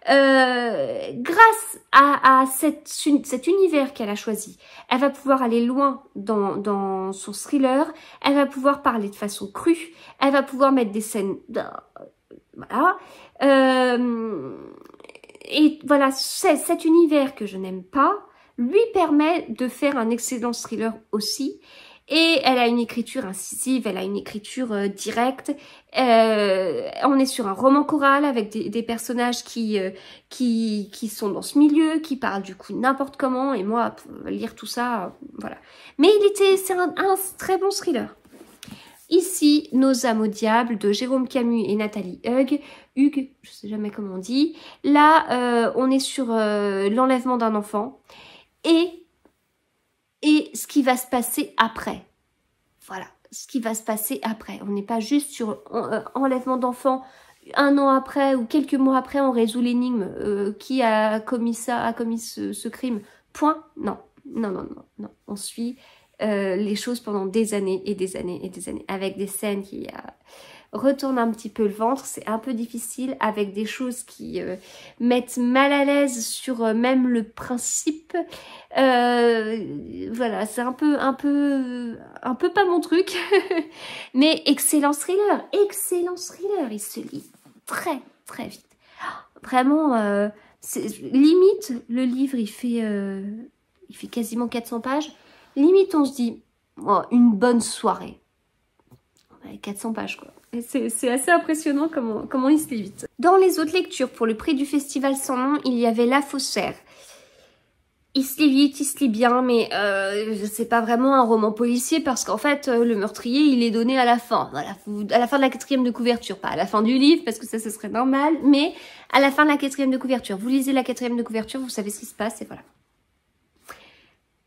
Grâce à cet univers qu'elle a choisi, elle va pouvoir aller loin dans son thriller, elle va pouvoir parler de façon crue, elle va pouvoir mettre des scènes... Voilà. Et voilà, cet univers que je n'aime pas lui permet de faire un excellent thriller aussi. Et elle a une écriture incisive, elle a une écriture directe. On est sur un roman choral avec des personnages qui sont dans ce milieu, qui parlent du coup n'importe comment. Et moi, pour lire tout ça, voilà. Mais c'est un très bon thriller. Ici, Nos âmes au diable de Jérôme Camus et Nathalie Hugues, je sais jamais comment on dit. Là, on est sur l'enlèvement d'un enfant et ce qui va se passer après. Voilà, ce qui va se passer après. On n'est pas juste sur enlèvement d'enfants, 1 an après ou quelques mois après, on résout l'énigme. Qui a commis ça, a commis ce crime. Point. Non. On suit les choses pendant des années et des années et des années. Avec des scènes qui retournent un petit peu le ventre. C'est un peu difficile avec des choses qui mettent mal à l'aise sur même le principe. Voilà, c'est un peu pas mon truc. Mais excellent thriller. Il se lit très très vite. Vraiment, limite, le livre il fait quasiment 400 pages. Limite, on se dit, oh, une bonne soirée. 400 pages, quoi. C'est assez impressionnant comment il se lit vite. Dans les autres lectures, pour le prix du Festival Sans Nom, il y avait La Faussaire. Il se lit vite, il se lit bien, mais c'est pas vraiment un roman policier parce qu'en fait, le meurtrier, il est donné à la fin. À la fin de la 4e de couverture. Pas à la fin du livre, parce que ça, ce serait normal, mais à la fin de la 4e de couverture. Vous lisez la 4e de couverture, vous savez ce qui se passe, et voilà.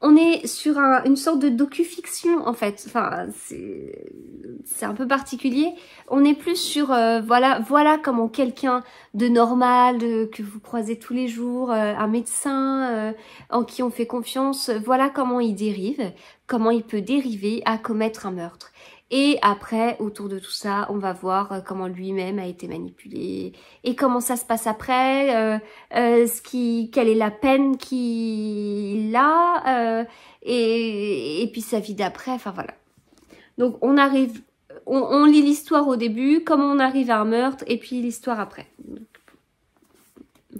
On est sur une sorte de docu-fiction en fait, enfin c'est un peu particulier. On est plus sur voilà comment quelqu'un de normal, que vous croisez tous les jours, un médecin en qui on fait confiance, voilà comment il dérive, comment il peut dériver à commettre un meurtre. Et après, autour de tout ça, on va voir comment lui-même a été manipulé et comment ça se passe après, quelle est la peine qu'il a et puis sa vie d'après, enfin voilà. Donc on arrive, on lit l'histoire au début, comment on arrive à un meurtre et puis l'histoire après. Donc,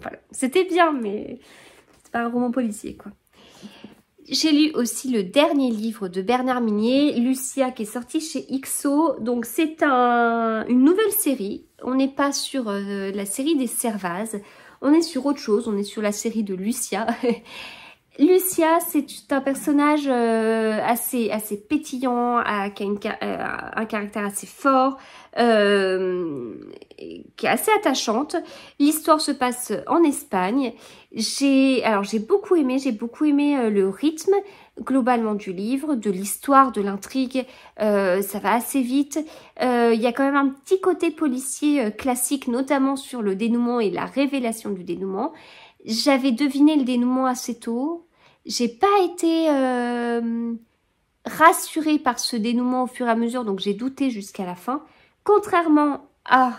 voilà, c'était bien mais c'est pas un roman policier quoi. J'ai lu aussi le dernier livre de Bernard Minet, Lucia, qui est sorti chez XO. Donc c'est une nouvelle série. On n'est pas sur la série des Servases. On est sur autre chose. On est sur la série de Lucia. Lucia, c'est un personnage assez pétillant, qui a un caractère assez fort, qui est assez attachante. L'histoire se passe en Espagne. J'ai beaucoup aimé le rythme globalement du livre, de l'histoire, de l'intrigue. Ça va assez vite. Il y a quand même un petit côté policier classique, notamment sur le dénouement et la révélation du dénouement. J'avais deviné le dénouement assez tôt. J'ai pas été rassurée par ce dénouement au fur et à mesure, donc j'ai douté jusqu'à la fin. Contrairement à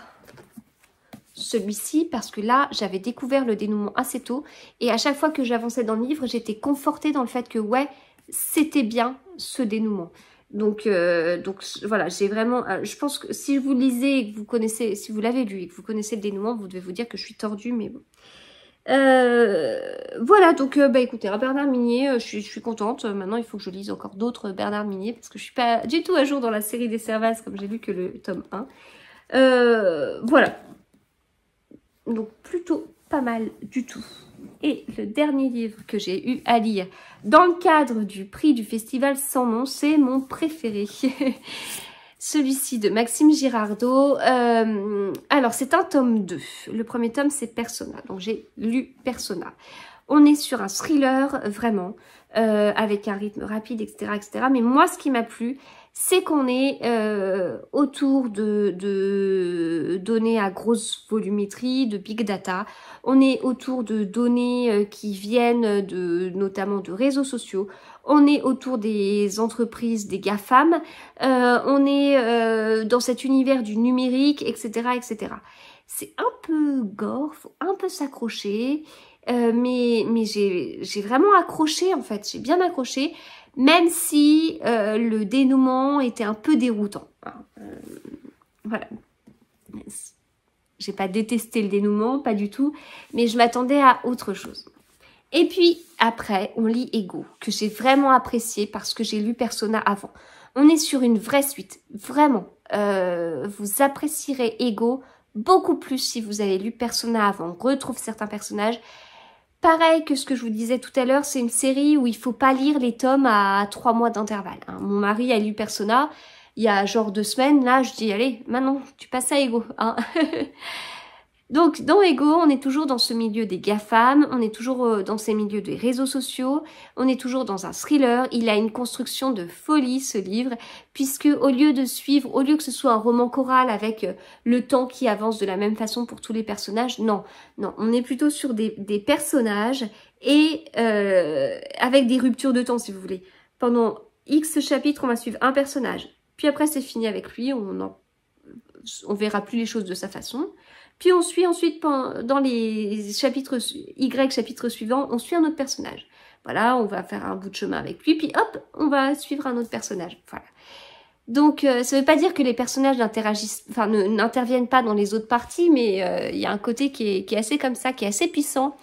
celui-ci, parce que là, j'avais découvert le dénouement assez tôt. Et à chaque fois que j'avançais dans le livre, j'étais confortée dans le fait que, ouais, c'était bien ce dénouement. Donc voilà, j'ai vraiment... je pense que si vous lisez et que vous connaissez, si vous l'avez lu et que vous connaissez le dénouement, vous devez vous dire que je suis tordue, mais bon. Voilà, donc écoutez, Bernard Minet, je suis contente. Maintenant, il faut que je lise encore d'autres Bernard Minet, parce que je suis pas du tout à jour dans la série des Servases, comme j'ai lu que le tome 1. Voilà. Donc, plutôt pas mal du tout. Et le dernier livre que j'ai eu à lire dans le cadre du prix du festival Sans Nom, c'est mon préféré. Celui-ci de Maxime Girardot. Alors, c'est un tome 2. Le premier tome, c'est Persona. Donc, j'ai lu Persona. On est sur un thriller, vraiment, avec un rythme rapide, etc., etc. Mais moi, ce qui m'a plu, c'est qu'on est autour de données à grosse volumétrie, de big data. On est autour de données qui viennent notamment de réseaux sociaux. On est autour des entreprises, des GAFAM. On est dans cet univers du numérique, etc., etc. C'est un peu gore, faut un peu s'accrocher. Mais j'ai vraiment accroché, en fait. J'ai bien accroché. Même si le dénouement était un peu déroutant. Voilà. J'ai pas détesté le dénouement, pas du tout, mais je m'attendais à autre chose. Et puis après, on lit Ego, que j'ai vraiment apprécié parce que j'ai lu Persona avant. On est sur une vraie suite, vraiment. Vous apprécierez Ego beaucoup plus si vous avez lu Persona avant. On retrouve certains personnages. Pareil que ce que je vous disais tout à l'heure, c'est une série où il faut pas lire les tomes à 3 mois d'intervalle. Hein. Mon mari a lu Persona il y a genre 2 semaines. Là, je dis, allez, maintenant, tu passes à Ego. Hein. Donc, dans Ego, on est toujours dans ce milieu des GAFAM, on est toujours dans ces milieux des réseaux sociaux, on est toujours dans un thriller. Il a une construction de folie, ce livre, puisque au lieu que ce soit un roman choral avec le temps qui avance de la même façon pour tous les personnages, non, on est plutôt sur des personnages et avec des ruptures de temps, si vous voulez. Pendant X chapitres, on va suivre un personnage, puis après c'est fini avec lui, on verra plus les choses de sa façon. Puis on suit ensuite, dans les chapitres suivants, on suit un autre personnage. Voilà, on va faire un bout de chemin avec lui, puis hop, on va suivre un autre personnage. Voilà. Donc, ça ne veut pas dire que les personnages n'interviennent pas dans les autres parties, mais il y a un côté qui est assez comme ça, qui est assez puissant,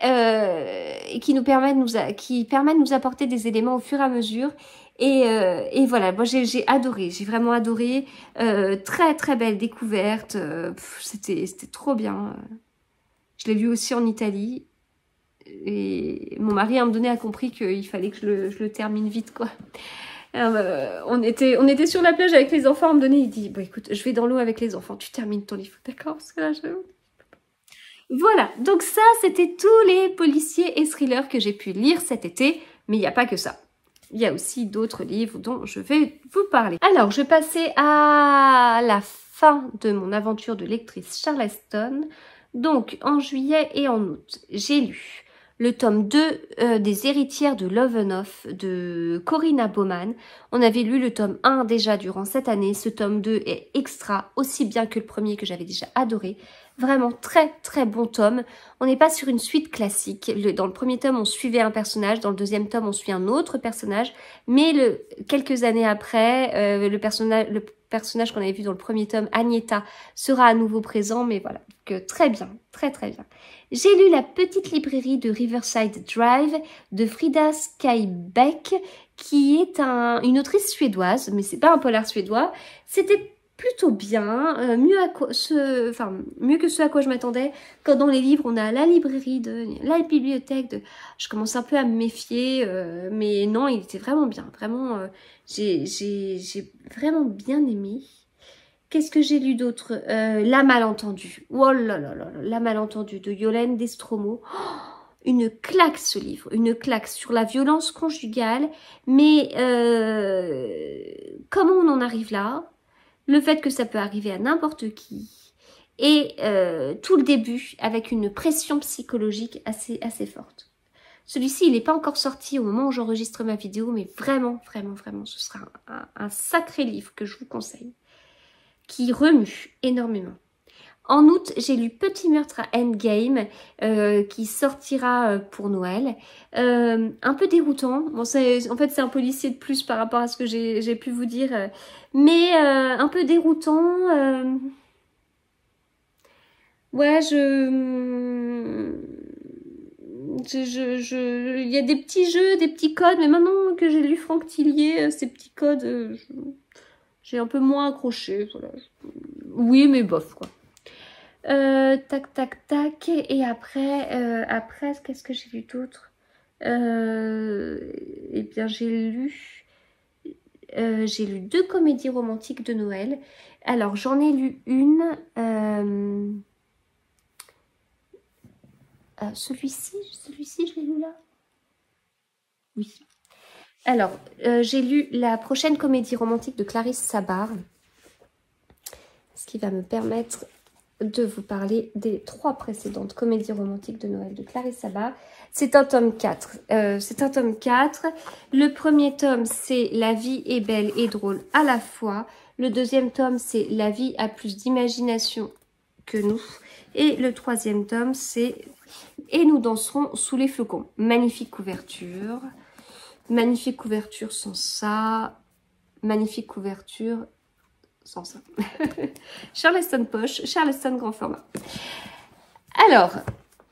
et qui permet de nous apporter des éléments au fur et à mesure. Et voilà, moi j'ai adoré, j'ai vraiment adoré, très très belle découverte, c'était trop bien. Je l'ai lu aussi en Italie et mon mari à un moment donné a compris qu'il fallait que je le termine vite, quoi. Alors, on était sur la plage avec les enfants, à un moment donné il dit, bon écoute, je vais dans l'eau avec les enfants, tu termines ton livre, d'accord? Parce que là, Voilà, donc ça c'était tous les policiers et thrillers que j'ai pu lire cet été, mais il n'y a pas que ça. Il y a aussi d'autres livres dont je vais vous parler. Alors, je passais à la fin de mon aventure de lectrice Charleston. Donc, en juillet et en août, j'ai lu le tome 2 des héritières de Lovenhoff de Corinna Baumann. On avait lu le tome 1 déjà durant cette année. Ce tome 2 est extra, aussi bien que le premier que j'avais déjà adoré. Vraiment très très bon tome. On n'est pas sur une suite classique. Dans le premier tome, on suivait un personnage. Dans le deuxième tome, on suit un autre personnage. Mais quelques années après, le personnage qu'on avait vu dans le premier tome, Agneta, sera à nouveau présent, mais voilà, donc, très bien, très très bien. J'ai lu La petite librairie de Riverside Drive de Frida Skybeck, qui est une autrice suédoise, mais c'est pas un polar suédois. C'était plutôt bien, mieux que ce à quoi je m'attendais. Quand dans les livres, on a la librairie, la bibliothèque, je commence un peu à me méfier, mais non, il était vraiment bien, vraiment, j'ai vraiment bien aimé. Qu'est-ce que j'ai lu d'autre? La malentendue. Oh là là là, La malentendue de Yolène Destromo. Oh, une claque ce livre, une claque sur la violence conjugale, mais comment on en arrive là? Le fait que ça peut arriver à n'importe qui, et tout le début avec une pression psychologique assez forte. Celui-ci, il n'est pas encore sorti au moment où j'enregistre ma vidéo, mais vraiment, vraiment, vraiment, ce sera un sacré livre que je vous conseille, qui remue énormément. En août, j'ai lu Petit meurtre à Endgame, qui sortira pour Noël. Un peu déroutant. Bon, en fait, c'est un policier de plus par rapport à ce que j'ai pu vous dire. Mais un peu déroutant. Ouais, il y a des petits jeux, des petits codes. Mais maintenant que j'ai lu Franck Tillier, ces petits codes, j'ai un peu moins accroché. Voilà. Oui, mais bof, quoi. Tac, tac, tac. Et après qu'est-ce que j'ai lu d'autre? Eh bien, j'ai lu 2 comédies romantiques de Noël. Alors, j'en ai lu une. Celui-ci, je l'ai lu là? Oui. Alors, j'ai lu la prochaine comédie romantique de Clarisse Sabar, ce qui va me permettre de vous parler des 3 précédentes comédies romantiques de Noël de Clarisse Sabar. C'est un tome 4. Le premier tome, c'est La vie est belle et drôle à la fois. Le deuxième tome, c'est La vie a plus d'imagination que nous. Et le troisième tome, c'est Et nous danserons sous les flocons. Magnifique couverture. Magnifique couverture sans ça. Magnifique couverture sans ça. Charleston poche, Charleston grand format. Alors,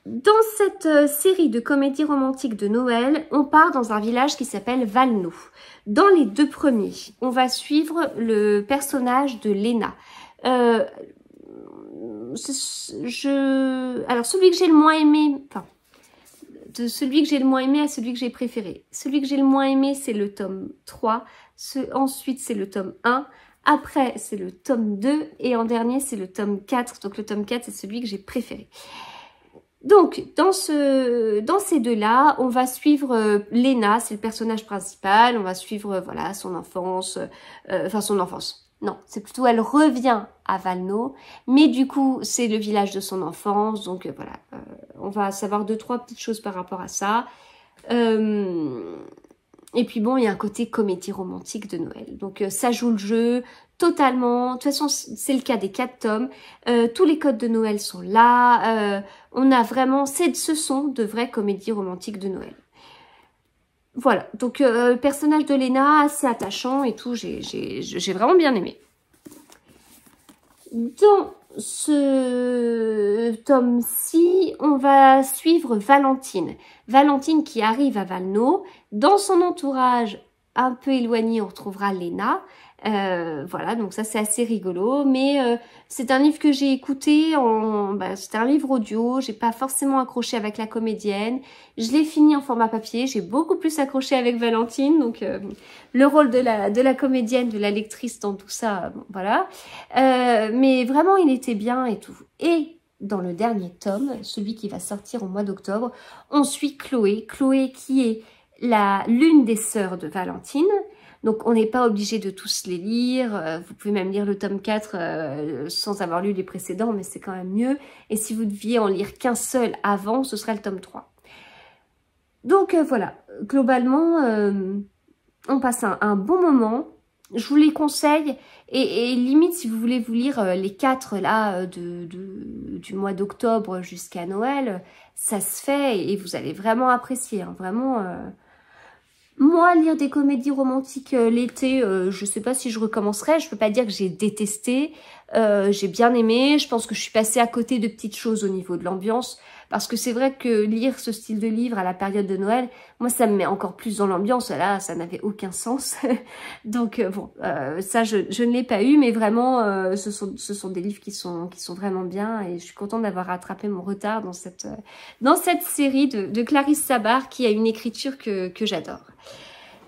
dans cette série de comédies romantiques de Noël, on part dans un village qui s'appelle Valno. Dans les 2 premiers, on va suivre le personnage de Léna. Alors, celui que j'ai le moins aimé, enfin, de celui que j'ai le moins aimé à celui que j'ai préféré. Celui que j'ai le moins aimé, c'est le tome 3. Ensuite, c'est le tome 1. Après, c'est le tome 2 et en dernier, c'est le tome 4. Donc, le tome 4, c'est celui que j'ai préféré. Donc, dans ces 2-là, on va suivre Léna, c'est le personnage principal. On va suivre, voilà, son enfance. Son enfance. Non, c'est plutôt, elle revient à Valno. Mais du coup, c'est le village de son enfance. Donc, voilà, on va savoir 2-3 petites choses par rapport à ça. Et puis bon, il y a un côté comédie romantique de Noël. Donc ça joue le jeu totalement. De toute façon, c'est le cas des 4 tomes. Tous les codes de Noël sont là. On a vraiment... Ce sont de vraies comédies romantiques de Noël. Voilà. Donc le personnage de Léna, assez attachant et tout. J'ai vraiment bien aimé. Dans ce tome-ci, on va suivre Valentine. Valentine qui arrive à Valno. Dans son entourage un peu éloigné, on retrouvera Léna. Voilà, donc ça c'est assez rigolo. Mais c'est un livre que j'ai écouté, c'est un livre audio. J'ai pas forcément accroché avec la comédienne. Je l'ai fini en format papier. J'ai beaucoup plus accroché avec Valentine. Donc le rôle de la comédienne, de la lectrice dans tout ça, bon, voilà. Mais vraiment il était bien et tout. Et dans le dernier tome, celui qui va sortir au mois d'octobre, on suit Chloé. Chloé qui est l'une des sœurs de Valentine. Donc, on n'est pas obligé de tous les lire. Vous pouvez même lire le tome 4 sans avoir lu les précédents, mais c'est quand même mieux. Et si vous deviez en lire qu'un seul avant, ce serait le tome 3. Donc, voilà. Globalement, on passe un bon moment. Je vous les conseille. Et limite, si vous voulez vous lire les 4 là du mois d'octobre jusqu'à Noël, ça se fait et vous allez vraiment apprécier. Hein, vraiment... Moi, lire des comédies romantiques l'été, je sais pas si je recommencerai. Je peux pas dire que j'ai détesté. J'ai bien aimé. Je pense que je suis passée à côté de petites choses au niveau de l'ambiance. Parce que c'est vrai que lire ce style de livre à la période de Noël, moi, ça me met encore plus dans l'ambiance. Là, ça n'avait aucun sens. Donc, bon, ça, je ne l'ai pas eu. Mais vraiment, ce sont des livres qui sont vraiment bien. Et je suis contente d'avoir rattrapé mon retard dans cette série de Clarisse Sabar, qui a une écriture que j'adore.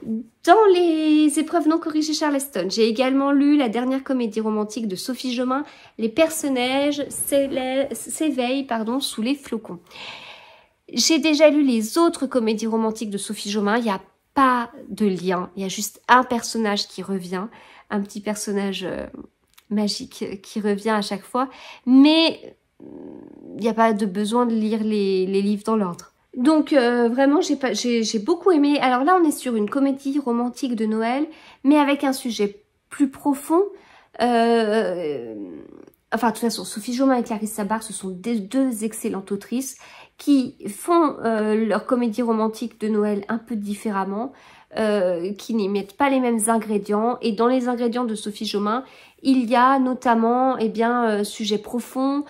Dans les épreuves non corrigées Charleston, j'ai également lu la dernière comédie romantique de Sophie Jomain, Les personnages s'éveillent sous les flocons. J'ai déjà lu les autres comédies romantiques de Sophie Jomain, il n'y a pas de lien, il y a juste un personnage qui revient, un petit personnage magique qui revient à chaque fois, mais il n'y a pas de besoin de lire les livres dans l'ordre. Donc vraiment j'ai beaucoup aimé. Alors là on est sur une comédie romantique de Noël, mais avec un sujet plus profond. Enfin de toute façon Sophie Jomain et Clarisse Sabar, ce sont deux excellentes autrices qui font leur comédie romantique de Noël un peu différemment, qui n'y mettent pas les mêmes ingrédients. Et dans les ingrédients de Sophie Jomain, il y a notamment sujet profond,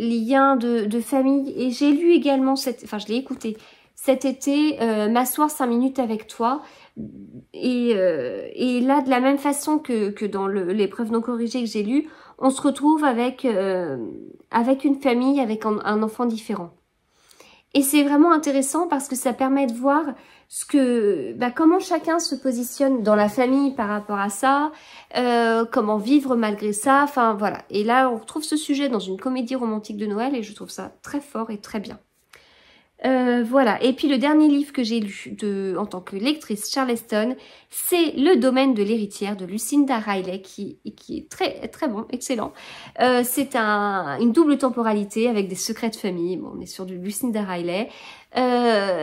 lien de famille. Et j'ai lu également, je l'ai écouté cet été, M'asseoir 5 minutes avec toi. Et là, de la même façon que dans l'épreuve non corrigée que j'ai lue, on se retrouve avec une famille, avec un enfant différent. Et c'est vraiment intéressant parce que ça permet de voir comment chacun se positionne dans la famille par rapport à ça, comment vivre malgré ça, enfin voilà. Et là, on retrouve ce sujet dans une comédie romantique de Noël et je trouve ça très fort et très bien. Voilà, et puis le dernier livre que j'ai lu en tant que lectrice Charleston, c'est Le domaine de l'héritière de Lucinda Riley, qui est très très bon, excellent. C'est une double temporalité avec des secrets de famille. Bon, on est sur du Lucinda Riley.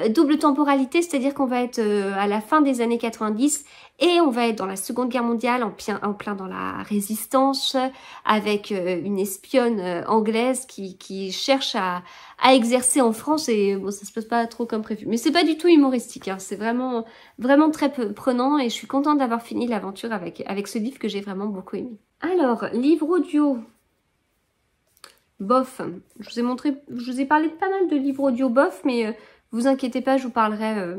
Double temporalité, c'est-à-dire qu'on va être à la fin des années 90 et on va être dans la Seconde Guerre mondiale, en plein dans la résistance, avec une espionne anglaise qui cherche à exercer en France, et bon, ça se passe pas trop comme prévu. Mais c'est pas du tout humoristique, hein. C'est vraiment très prenant et je suis contente d'avoir fini l'aventure avec ce livre que j'ai vraiment beaucoup aimé. Alors, livre audio. Bof, je vous ai parlé de pas mal de livres audio bof, mais vous inquiétez pas, je vous parlerai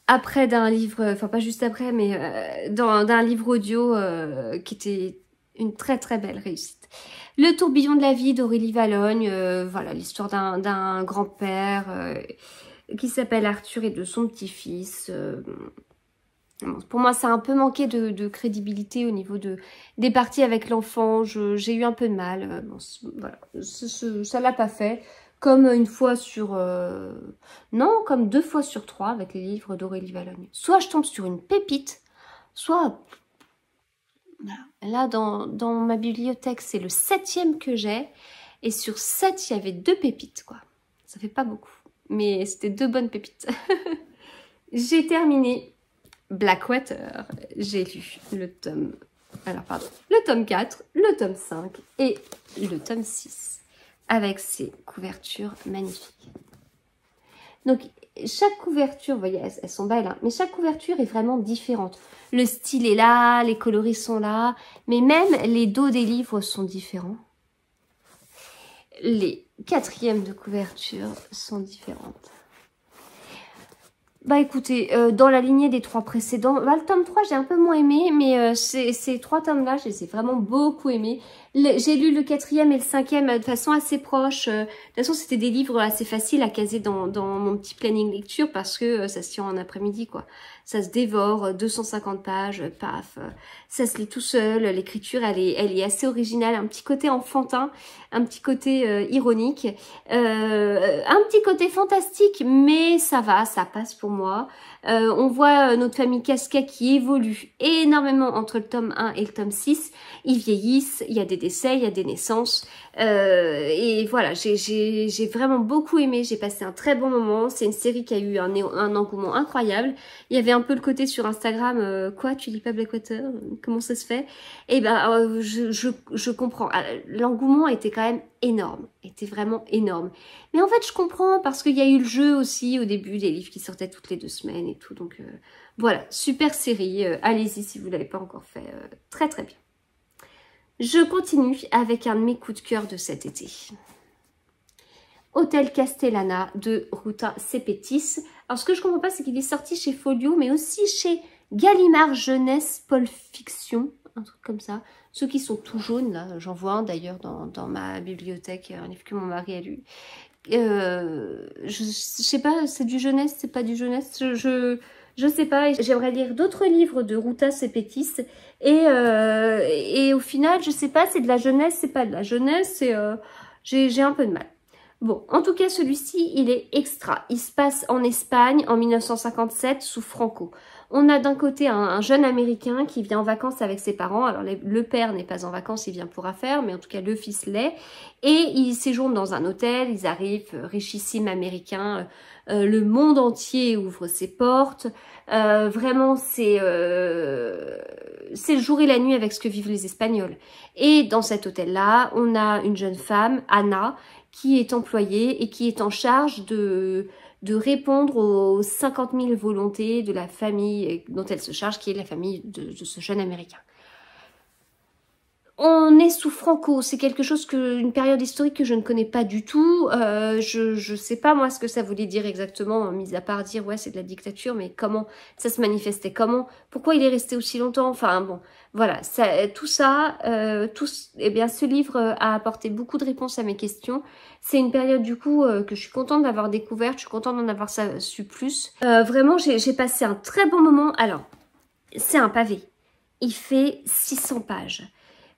après d'un livre, enfin pas juste après, mais d'un livre audio qui était une très très belle réussite. Le tourbillon de la vie d'Aurélie Vallogne, voilà l'histoire d'un grand-père qui s'appelle Arthur et de son petit-fils. Pour moi, ça a un peu manqué de crédibilité au niveau des parties avec l'enfant. J'ai eu un peu de mal. Bon, voilà, ça l'a pas fait. Comme une fois sur... non, comme 2 fois sur 3 avec les livres d'Aurélie Vallogne. Soit je tombe sur une pépite, soit... Voilà. Là, dans ma bibliothèque, c'est le 7e que j'ai. Et sur 7, il y avait 2 pépites, quoi. Ça fait pas beaucoup. Mais c'était 2 bonnes pépites. J'ai terminé Blackwater, j'ai lu le tome 4, le tome 5 et le tome 6 avec ses couvertures magnifiques. Donc chaque couverture, vous voyez, elles sont belles, hein, mais chaque couverture est vraiment différente. Le style est là, les coloris sont là, mais même les dos des livres sont différents. Les 4e de couverture sont différentes. Bah écoutez, dans la lignée des 3 précédents, le tome 3 j'ai un peu moins aimé, mais ces 3 tomes-là, je les ai vraiment beaucoup aimés. J'ai lu le 4e et le 5e de façon assez proche. De toute façon, c'était des livres assez faciles à caser dans mon petit planning lecture parce que ça se tient en après-midi, quoi. Ça se dévore, 250 pages, paf, ça se lit tout seul. L'écriture, elle est assez originale, un petit côté enfantin, un petit côté ironique, un petit côté fantastique, mais ça va, ça passe pour moi. On voit notre famille Casca qui évolue énormément entre le tome 1 et le tome 6. Ils vieillissent, il y a des décès, il y a des naissances. Et voilà, j'ai vraiment beaucoup aimé, j'ai passé un très bon moment. C'est une série qui a eu un engouement incroyable. Il y avait un peu le côté sur Instagram, quoi, tu lis pas Blackwater? Comment ça se fait? Et ben, je comprends. L'engouement était quand même énorme, était vraiment énorme. Mais en fait, je comprends parce qu'il y a eu le jeu aussi au début, des livres qui sortaient toutes les 2 semaines et tout. Donc voilà, super série. Allez-y si vous ne l'avez pas encore fait. Très très bien. Je continue avec un de mes coups de cœur de cet été. Hôtel Castellana de Ruta Sepetys. Alors ce que je comprends pas, c'est qu'il est sorti chez Folio, mais aussi chez Gallimard Jeunesse Pulp Fiction, un truc comme ça. Ceux qui sont tout jaunes, là, j'en vois un d'ailleurs dans ma bibliothèque, un livre que mon mari a lu. Je sais pas, c'est du jeunesse, c'est pas du jeunesse, je sais pas. J'aimerais lire d'autres livres de Ruta Sepetys et au final, je sais pas, c'est de la jeunesse, c'est pas de la jeunesse, j'ai un peu de mal. Bon, en tout cas, celui-ci, il est extra. Il se passe en Espagne en 1957 sous Franco. On a d'un côté un jeune Américain qui vient en vacances avec ses parents. Alors, le père n'est pas en vacances, il vient pour affaires, mais en tout cas, le fils l'est. Et ils séjournent dans un hôtel, ils arrivent, richissimes Américains. Le monde entier ouvre ses portes. Vraiment, c'est le jour et la nuit avec ce que vivent les Espagnols. Et dans cet hôtel-là, on a une jeune femme, Anna, qui est employée et qui est en charge de répondre aux 50 000 volontés de la famille dont elle se charge, qui est la famille de ce jeune Américain. On est sous Franco, c'est quelque chose une période historique que je ne connais pas du tout. Je sais pas moi ce que ça voulait dire exactement, mis à part dire ouais c'est de la dictature, mais comment ça se manifestait, pourquoi il est resté aussi longtemps, enfin bon, voilà, tout ça, eh bien ce livre a apporté beaucoup de réponses à mes questions. C'est une période du coup que je suis contente d'avoir découverte, je suis contente d'en avoir su plus. Vraiment j'ai passé un très bon moment. Alors, c'est un pavé, il fait 600 pages.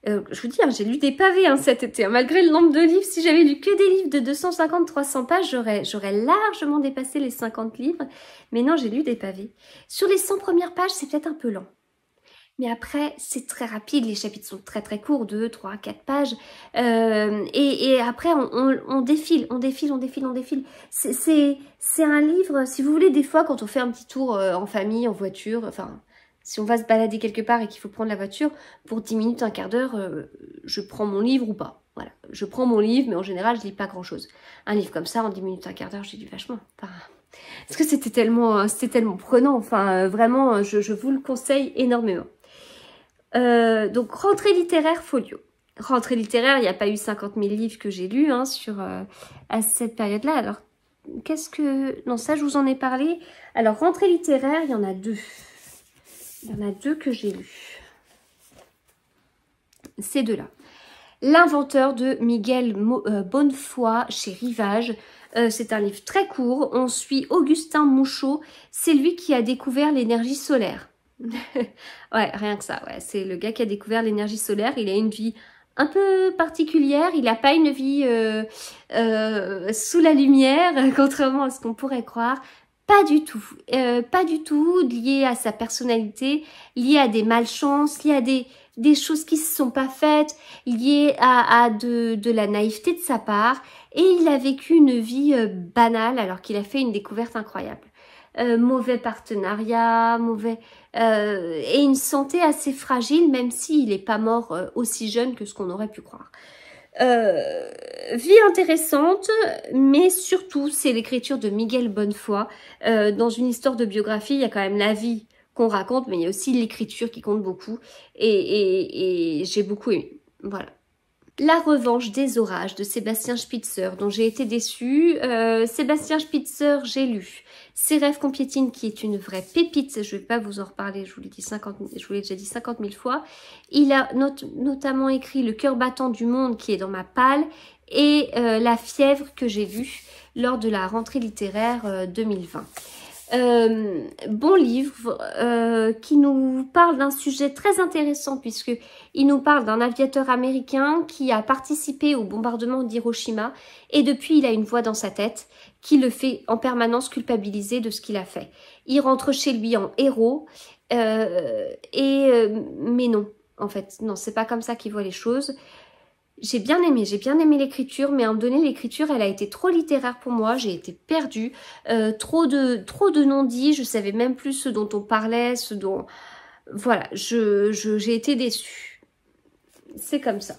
Je vous dis, hein, j'ai lu des pavés cet été, hein, malgré le nombre de livres. Si j'avais lu que des livres de 250-300 pages, j'aurais largement dépassé les 50 livres. Mais non, j'ai lu des pavés. Sur les 100 premières pages, c'est peut-être un peu lent. Mais après, c'est très rapide. Les chapitres sont très très courts, 2, 3, 4 pages. Et après, on défile, on défile, on défile, on défile. C'est un livre, si vous voulez, des fois, quand on fait un petit tour en famille, en voiture, enfin... Si on va se balader quelque part et qu'il faut prendre la voiture, pour 10 minutes, un quart d'heure, je prends mon livre ou pas. Voilà, je prends mon livre, mais en général, je lis pas grand-chose. Un livre comme ça, en 10 minutes, un quart d'heure, j'ai lu vachement. Enfin, parce que c'était tellement prenant. Enfin, vraiment, je vous le conseille énormément. Donc, rentrée littéraire Folio. Rentrée littéraire, il n'y a pas eu 50 000 livres que j'ai lus à cette période-là. Alors, non, ça, je vous en ai parlé. Alors, rentrée littéraire, il y en a 2. Il y en a 2 que j'ai lus. Ces 2-là. L'inventeur de Miguel Bonnefoy chez Rivage. C'est un livre très court. On suit Augustin Mouchot. C'est lui qui a découvert l'énergie solaire. Ouais, rien que ça. Ouais. C'est le gars qui a découvert l'énergie solaire. Il a une vie un peu particulière. Il n'a pas une vie sous la lumière, contrairement à ce qu'on pourrait croire. Pas du tout lié à sa personnalité, lié à des malchances, lié à des choses qui se sont pas faites, lié à de la naïveté de sa part. Et il a vécu une vie banale alors qu'il a fait une découverte incroyable. Mauvais partenariat, et une santé assez fragile, même s'il n'est pas mort aussi jeune que ce qu'on aurait pu croire. Vie intéressante, mais surtout c'est l'écriture de Miguel Bonnefoy. Dans une histoire de biographie, il y a quand même la vie qu'on raconte, mais il y a aussi l'écriture qui compte beaucoup, et j'ai beaucoup aimé. Voilà. La revanche des orages de Sébastien Spitzer, dont j'ai été déçue. Sébastien Spitzer, j'ai lu Ses rêves qu'on piétine, qui est une vraie pépite. Je ne vais pas vous en reparler, je vous l'ai déjà dit 50 000 fois. Il a notamment écrit Le cœur battant du monde, qui est dans ma palle, et La fièvre, que j'ai vue lors de la rentrée littéraire 2020. Bon livre qui nous parle d'un sujet très intéressant, puisque il nous parle d'un aviateur américain qui a participé au bombardement d'Hiroshima, et depuis il a une voix dans sa tête qui le fait en permanence culpabiliser de ce qu'il a fait. Il rentre chez lui en héros, mais non, en fait, non, c'est pas comme ça qu'il voit les choses. J'ai bien aimé l'écriture, mais à un moment donné, l'écriture, elle a été trop littéraire pour moi, j'ai été perdue, trop de non-dits, je savais même plus ce dont on parlait, ce dont... Voilà, j'ai été déçue. C'est comme ça.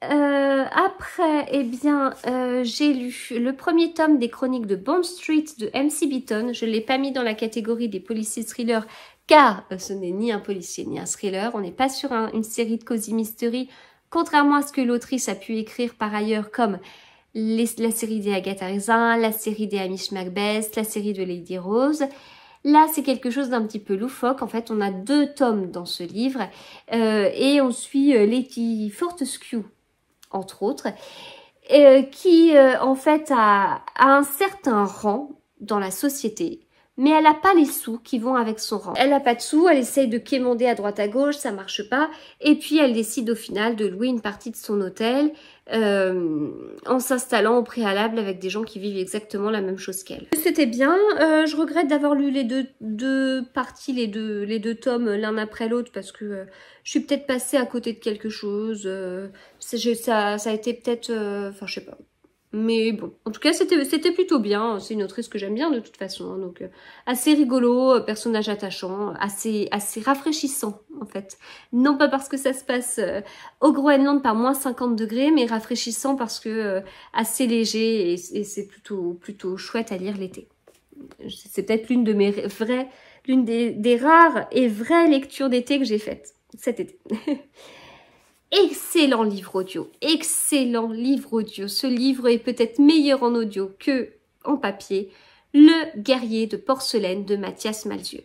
Après, eh bien, j'ai lu le premier tome des chroniques de Bond Street de MC Beaton. Je ne l'ai pas mis dans la catégorie des policiers thrillers, car ce n'est ni un policier ni un thriller. On n'est pas sur une série de cozy mystery, contrairement à ce que l'autrice a pu écrire par ailleurs, comme la série des Agatha Harkness, la série des Hamish Macbeth, la série de Lady Rose. Là, c'est quelque chose d'un petit peu loufoque. En fait, on a 2 tomes dans ce livre et on suit Lady Fortescue, entre autres, qui en fait a un certain rang dans la société, mais elle n'a pas les sous qui vont avec son rang. Elle n'a pas de sous, elle essaye de quémander à droite à gauche, ça marche pas, et puis elle décide au final de louer une partie de son hôtel en s'installant au préalable avec des gens qui vivent exactement la même chose qu'elle. C'était bien, je regrette d'avoir lu les deux parties, les deux tomes l'un après l'autre, parce que je suis peut-être passée à côté de quelque chose, ça a été peut-être, enfin je sais pas. Mais bon, en tout cas, c'était plutôt bien. C'est une autrice que j'aime bien de toute façon. Hein, donc, assez rigolo, personnage attachant, assez rafraîchissant en fait. Non pas parce que ça se passe au Groenland par moins 50 degrés, mais rafraîchissant parce que assez léger et c'est plutôt chouette à lire l'été. C'est peut-être l'une des rares et vraies lectures d'été que j'ai faites cet été. Excellent livre audio, excellent livre audio. Ce livre est peut-être meilleur en audio que en papier. Le guerrier de porcelaine de Mathias Malzieu.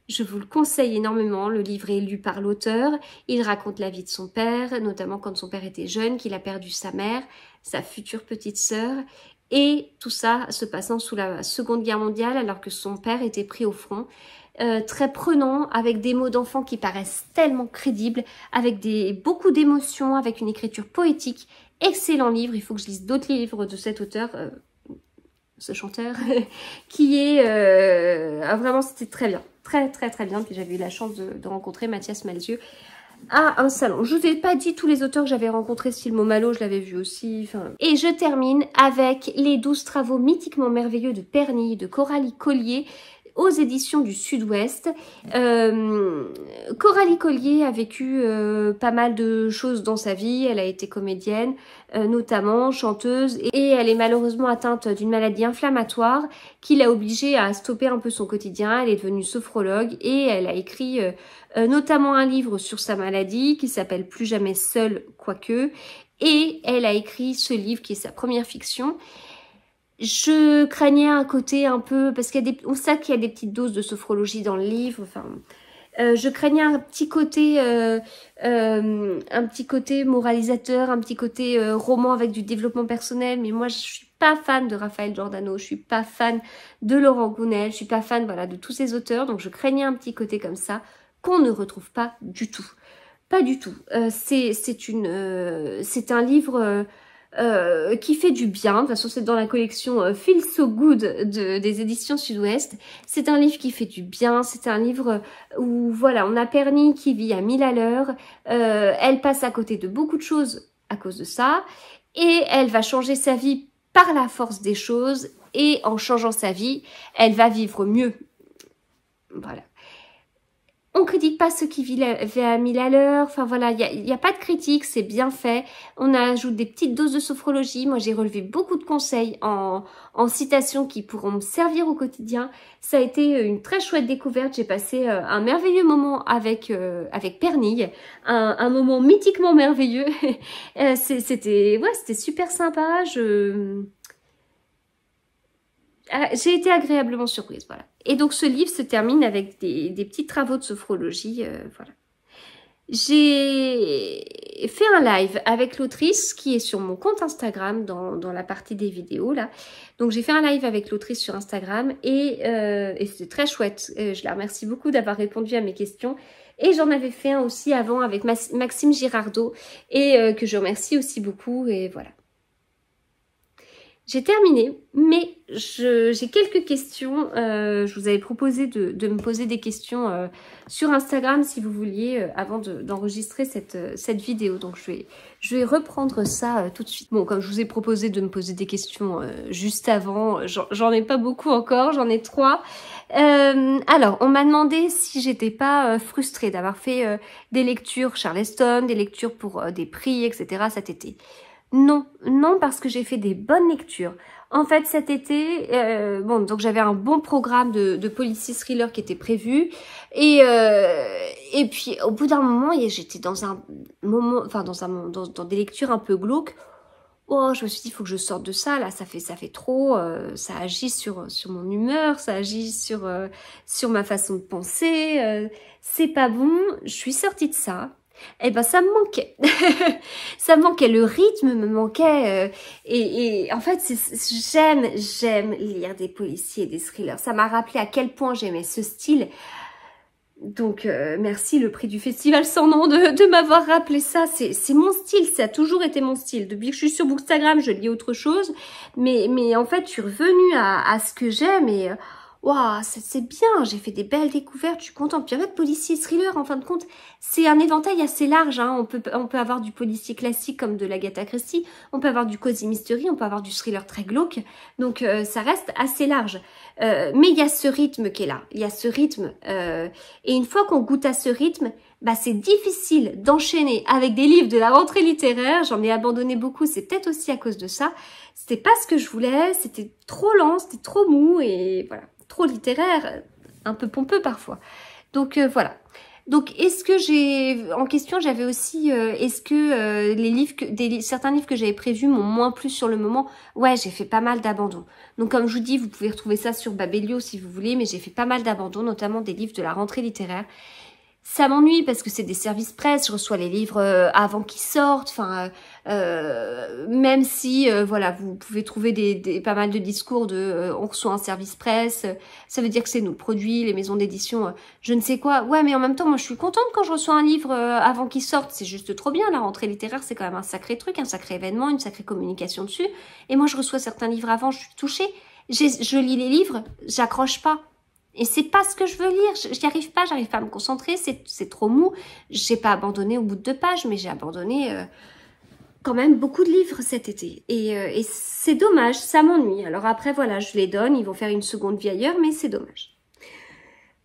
Je vous le conseille énormément. Le livre est lu par l'auteur. Il raconte la vie de son père, notamment quand son père était jeune, qu'il a perdu sa mère, sa future petite sœur. Et tout ça se passant sous la Seconde Guerre mondiale alors que son père était pris au front. Très prenant, avec des mots d'enfant qui paraissent tellement crédibles, avec beaucoup d'émotions, avec une écriture poétique. Excellent livre, il faut que je lise d'autres livres de cet auteur, ce chanteur, qui est... vraiment, c'était très bien, très bien. Puis j'avais eu la chance de rencontrer Mathias Malzieu à un salon. Je vous ai pas dit tous les auteurs que j'avais rencontrés, style Momalo, je l'avais vu aussi. Et je termine avec les 12 travaux mythiquement merveilleux de Pernille, de Coralie Collier, aux éditions du Sud-Ouest. Coralie Collier a vécu pas mal de choses dans sa vie. Elle a été comédienne, notamment chanteuse, et elle est malheureusement atteinte d'une maladie inflammatoire qui l'a obligée à stopper un peu son quotidien. Elle est devenue sophrologue et elle a écrit notamment un livre sur sa maladie qui s'appelle Plus jamais seule, quoique, et elle a écrit ce livre qui est sa première fiction. Je craignais un côté un peu, parce on sait qu'il y a des petites doses de sophrologie dans le livre, enfin, je craignais un petit côté moralisateur, un petit côté roman avec du développement personnel, mais moi je suis pas fan de Raphaël Giordano, je suis pas fan de Laurent Gounel, je suis pas fan, voilà, de tous ces auteurs, donc je craignais un petit côté comme ça qu'on ne retrouve pas du tout. Pas du tout. C'est un livre qui fait du bien. De toute façon, c'est dans la collection Feel So Good des éditions Sud-Ouest. C'est un livre qui fait du bien. C'est un livre où, voilà, on a Pernille qui vit à 1000 à l'heure. Elle passe à côté de beaucoup de choses à cause de ça. Et elle va changer sa vie par la force des choses. Et en changeant sa vie, elle va vivre mieux. Voilà. On critique pas ceux qui vivent à 1000 à l'heure, enfin voilà, il y a pas de critique, c'est bien fait. On ajoute des petites doses de sophrologie. Moi, j'ai relevé beaucoup de conseils en citations qui pourront me servir au quotidien. Ça a été une très chouette découverte. J'ai passé un merveilleux moment avec Pernille, un moment mythiquement merveilleux. C'était super sympa. J'ai été agréablement surprise, voilà. Et donc ce livre se termine avec des petits travaux de sophrologie, voilà. J'ai fait un live avec l'autrice qui est sur mon compte Instagram dans la partie des vidéos là. Donc j'ai fait un live avec l'autrice sur Instagram et c'était très chouette. Je la remercie beaucoup d'avoir répondu à mes questions. Et j'en avais fait un aussi avant avec Maxime Girardot et que je remercie aussi beaucoup et voilà. J'ai terminé, mais j'ai quelques questions. Je vous avais proposé de me poser des questions sur Instagram si vous vouliez avant d'enregistrer cette vidéo. Donc je vais reprendre ça tout de suite. Bon, comme je vous ai proposé de me poser des questions juste avant, j'en ai pas beaucoup encore, j'en ai 3. Alors, on m'a demandé si j'étais pas frustrée d'avoir fait des lectures Charleston, des lectures pour des prix, etc. cet été. Non, non, parce que j'ai fait des bonnes lectures. En fait, cet été, bon, donc j'avais un bon programme de policier thriller qui était prévu. Et puis, au bout d'un moment, j'étais dans un moment, enfin, dans des lectures un peu glauques. Oh, je me suis dit, il faut que je sorte de ça, là, ça fait trop, ça agit sur mon humeur, ça agit sur ma façon de penser, c'est pas bon. Je suis sortie de ça. Eh ben ça me manquait, ça me manquait, le rythme me manquait et en fait j'aime lire des policiers et des thrillers. Ça m'a rappelé à quel point j'aimais ce style. Donc merci le prix du festival sans nom de m'avoir rappelé ça. C'est mon style, ça a toujours été mon style. Depuis que je suis sur Bookstagram, je lis autre chose, mais en fait je suis revenue à ce que j'aime et waouh, c'est bien, j'ai fait des belles découvertes, je suis contente. Puis en fait, policier thriller, en fin de compte, c'est un éventail assez large. Hein. On peut avoir du policier classique comme de l'Agatha Christie, on peut avoir du cozy mystery, on peut avoir du thriller très glauque. Donc ça reste assez large. Mais il y a ce rythme qui est là, il y a ce rythme. Et une fois qu'on goûte à ce rythme, bah c'est difficile d'enchaîner avec des livres de la rentrée littéraire. J'en ai abandonné beaucoup, c'est peut-être aussi à cause de ça. C'était pas ce que je voulais, c'était trop lent, c'était trop mou et voilà. Trop littéraire, un peu pompeux parfois. Donc voilà. Donc est-ce que en question j'avais aussi est-ce que les livres certains livres que j'avais prévus m'ont moins plu sur le moment? Ouais, j'ai fait pas mal d'abandons. Donc comme je vous dis, vous pouvez retrouver ça sur Babelio si vous voulez, mais j'ai fait pas mal d'abandons, notamment des livres de la rentrée littéraire. Ça m'ennuie parce que c'est des services presse, je reçois les livres avant qu'ils sortent, enfin même si voilà, vous pouvez trouver pas mal de discours de on reçoit un service presse, ça veut dire que c'est nous le produit, les maisons d'édition, je ne sais quoi. Ouais, mais en même temps, moi je suis contente quand je reçois un livre avant qu'il sorte, c'est juste trop bien. La rentrée littéraire, c'est quand même un sacré truc, un sacré événement, une sacrée communication dessus. Et moi je reçois certains livres avant, je suis touchée. Je lis les livres, j'accroche pas. Et c'est pas ce que je veux lire, j'y arrive pas, j'arrive pas à me concentrer, c'est trop mou. J'ai pas abandonné au bout de 2 pages, mais j'ai abandonné quand même beaucoup de livres cet été. Et c'est dommage, ça m'ennuie. Alors après, voilà, je les donne, ils vont faire une seconde vie ailleurs, mais c'est dommage.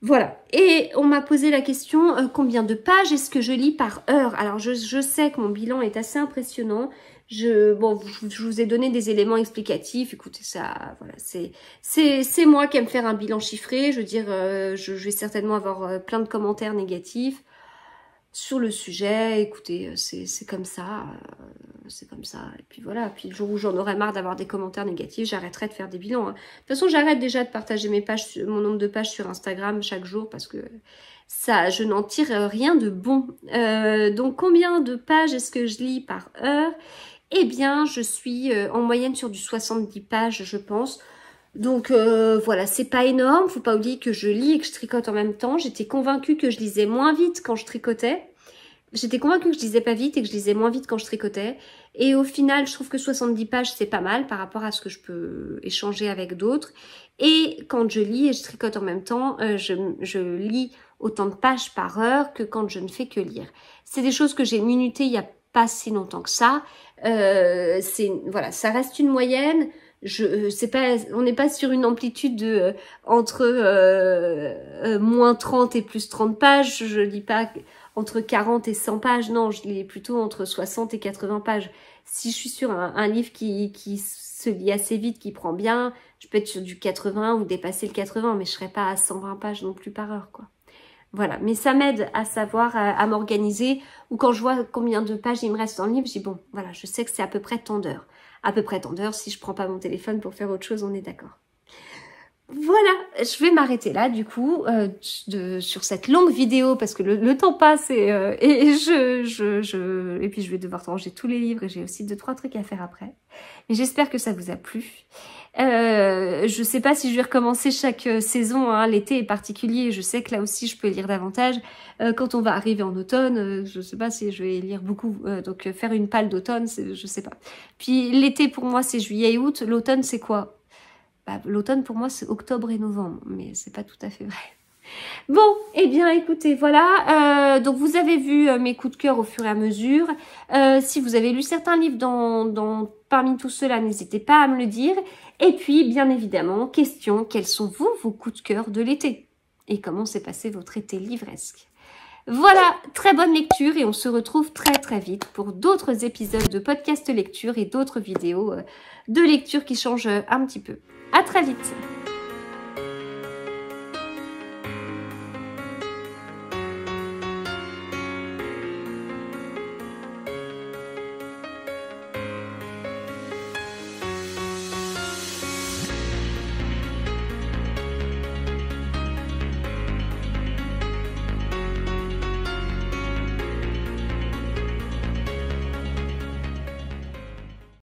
Voilà. Et on m'a posé la question, combien de pages est-ce que je lis par heure? Alors je sais que mon bilan est assez impressionnant. Je vous ai donné des éléments explicatifs. Écoutez, ça, voilà, c'est moi qui aime faire un bilan chiffré. Je veux dire, je vais certainement avoir plein de commentaires négatifs sur le sujet. Écoutez, c'est comme ça, c'est comme ça. Et puis voilà. Puis le jour où j'en aurai marre d'avoir des commentaires négatifs, j'arrêterai de faire des bilans. Hein. De toute façon, j'arrête déjà de partager mon nombre de pages sur Instagram chaque jour parce que ça, je n'en tire rien de bon. Donc, combien de pages est-ce que je lis par heure? Eh bien, je suis en moyenne sur du 70 pages, je pense. Donc, voilà, c'est pas énorme. Faut pas oublier que je lis et que je tricote en même temps. J'étais convaincue que je lisais moins vite quand je tricotais. J'étais convaincue que je lisais pas vite et que je lisais moins vite quand je tricotais. Et au final, je trouve que 70 pages, c'est pas mal par rapport à ce que je peux échanger avec d'autres. Et quand je lis et je tricote en même temps, je lis autant de pages par heure que quand je ne fais que lire. C'est des choses que j'ai minutées il y a pas si longtemps que ça. Voilà, ça reste une moyenne. On n'est pas sur une amplitude de entre moins 30 et plus 30 pages. Je lis pas entre 40 et 100 pages. Non, je lis plutôt entre 60 et 80 pages. Si je suis sur un livre qui se lit assez vite, qui prend bien, je peux être sur du 80 ou dépasser le 80, mais je serai pas à 120 pages non plus par heure, quoi. Voilà, mais ça m'aide à savoir, à m'organiser, ou quand je vois combien de pages il me reste dans le livre, je dis bon, voilà, je sais que c'est à peu près tant d'heures. À peu près tant d'heures, si je prends pas mon téléphone pour faire autre chose, on est d'accord. Voilà, je vais m'arrêter là du coup sur cette longue vidéo parce que le temps passe et puis je vais devoir ranger tous les livres et j'ai aussi 2-3 trucs à faire après. Mais j'espère que ça vous a plu. Je sais pas si je vais recommencer chaque saison, hein. L'été est particulier, je sais que là aussi je peux lire davantage. Quand on va arriver en automne, je sais pas si je vais lire beaucoup, donc faire une palle d'automne, je sais pas. Puis l'été pour moi c'est juillet et août, l'automne c'est quoi? Bah, l'automne pour moi c'est octobre et novembre, mais c'est pas tout à fait vrai. Bon, eh bien écoutez, voilà, donc vous avez vu mes coups de cœur au fur et à mesure. Si vous avez lu certains livres parmi tout cela, n'hésitez pas à me le dire. Et puis, bien évidemment, question, quels sont vos coups de cœur de l'été? Et comment s'est passé votre été livresque? Voilà, très bonne lecture et on se retrouve très vite pour d'autres épisodes de podcast lecture et d'autres vidéos de lecture qui changent un petit peu. À très vite.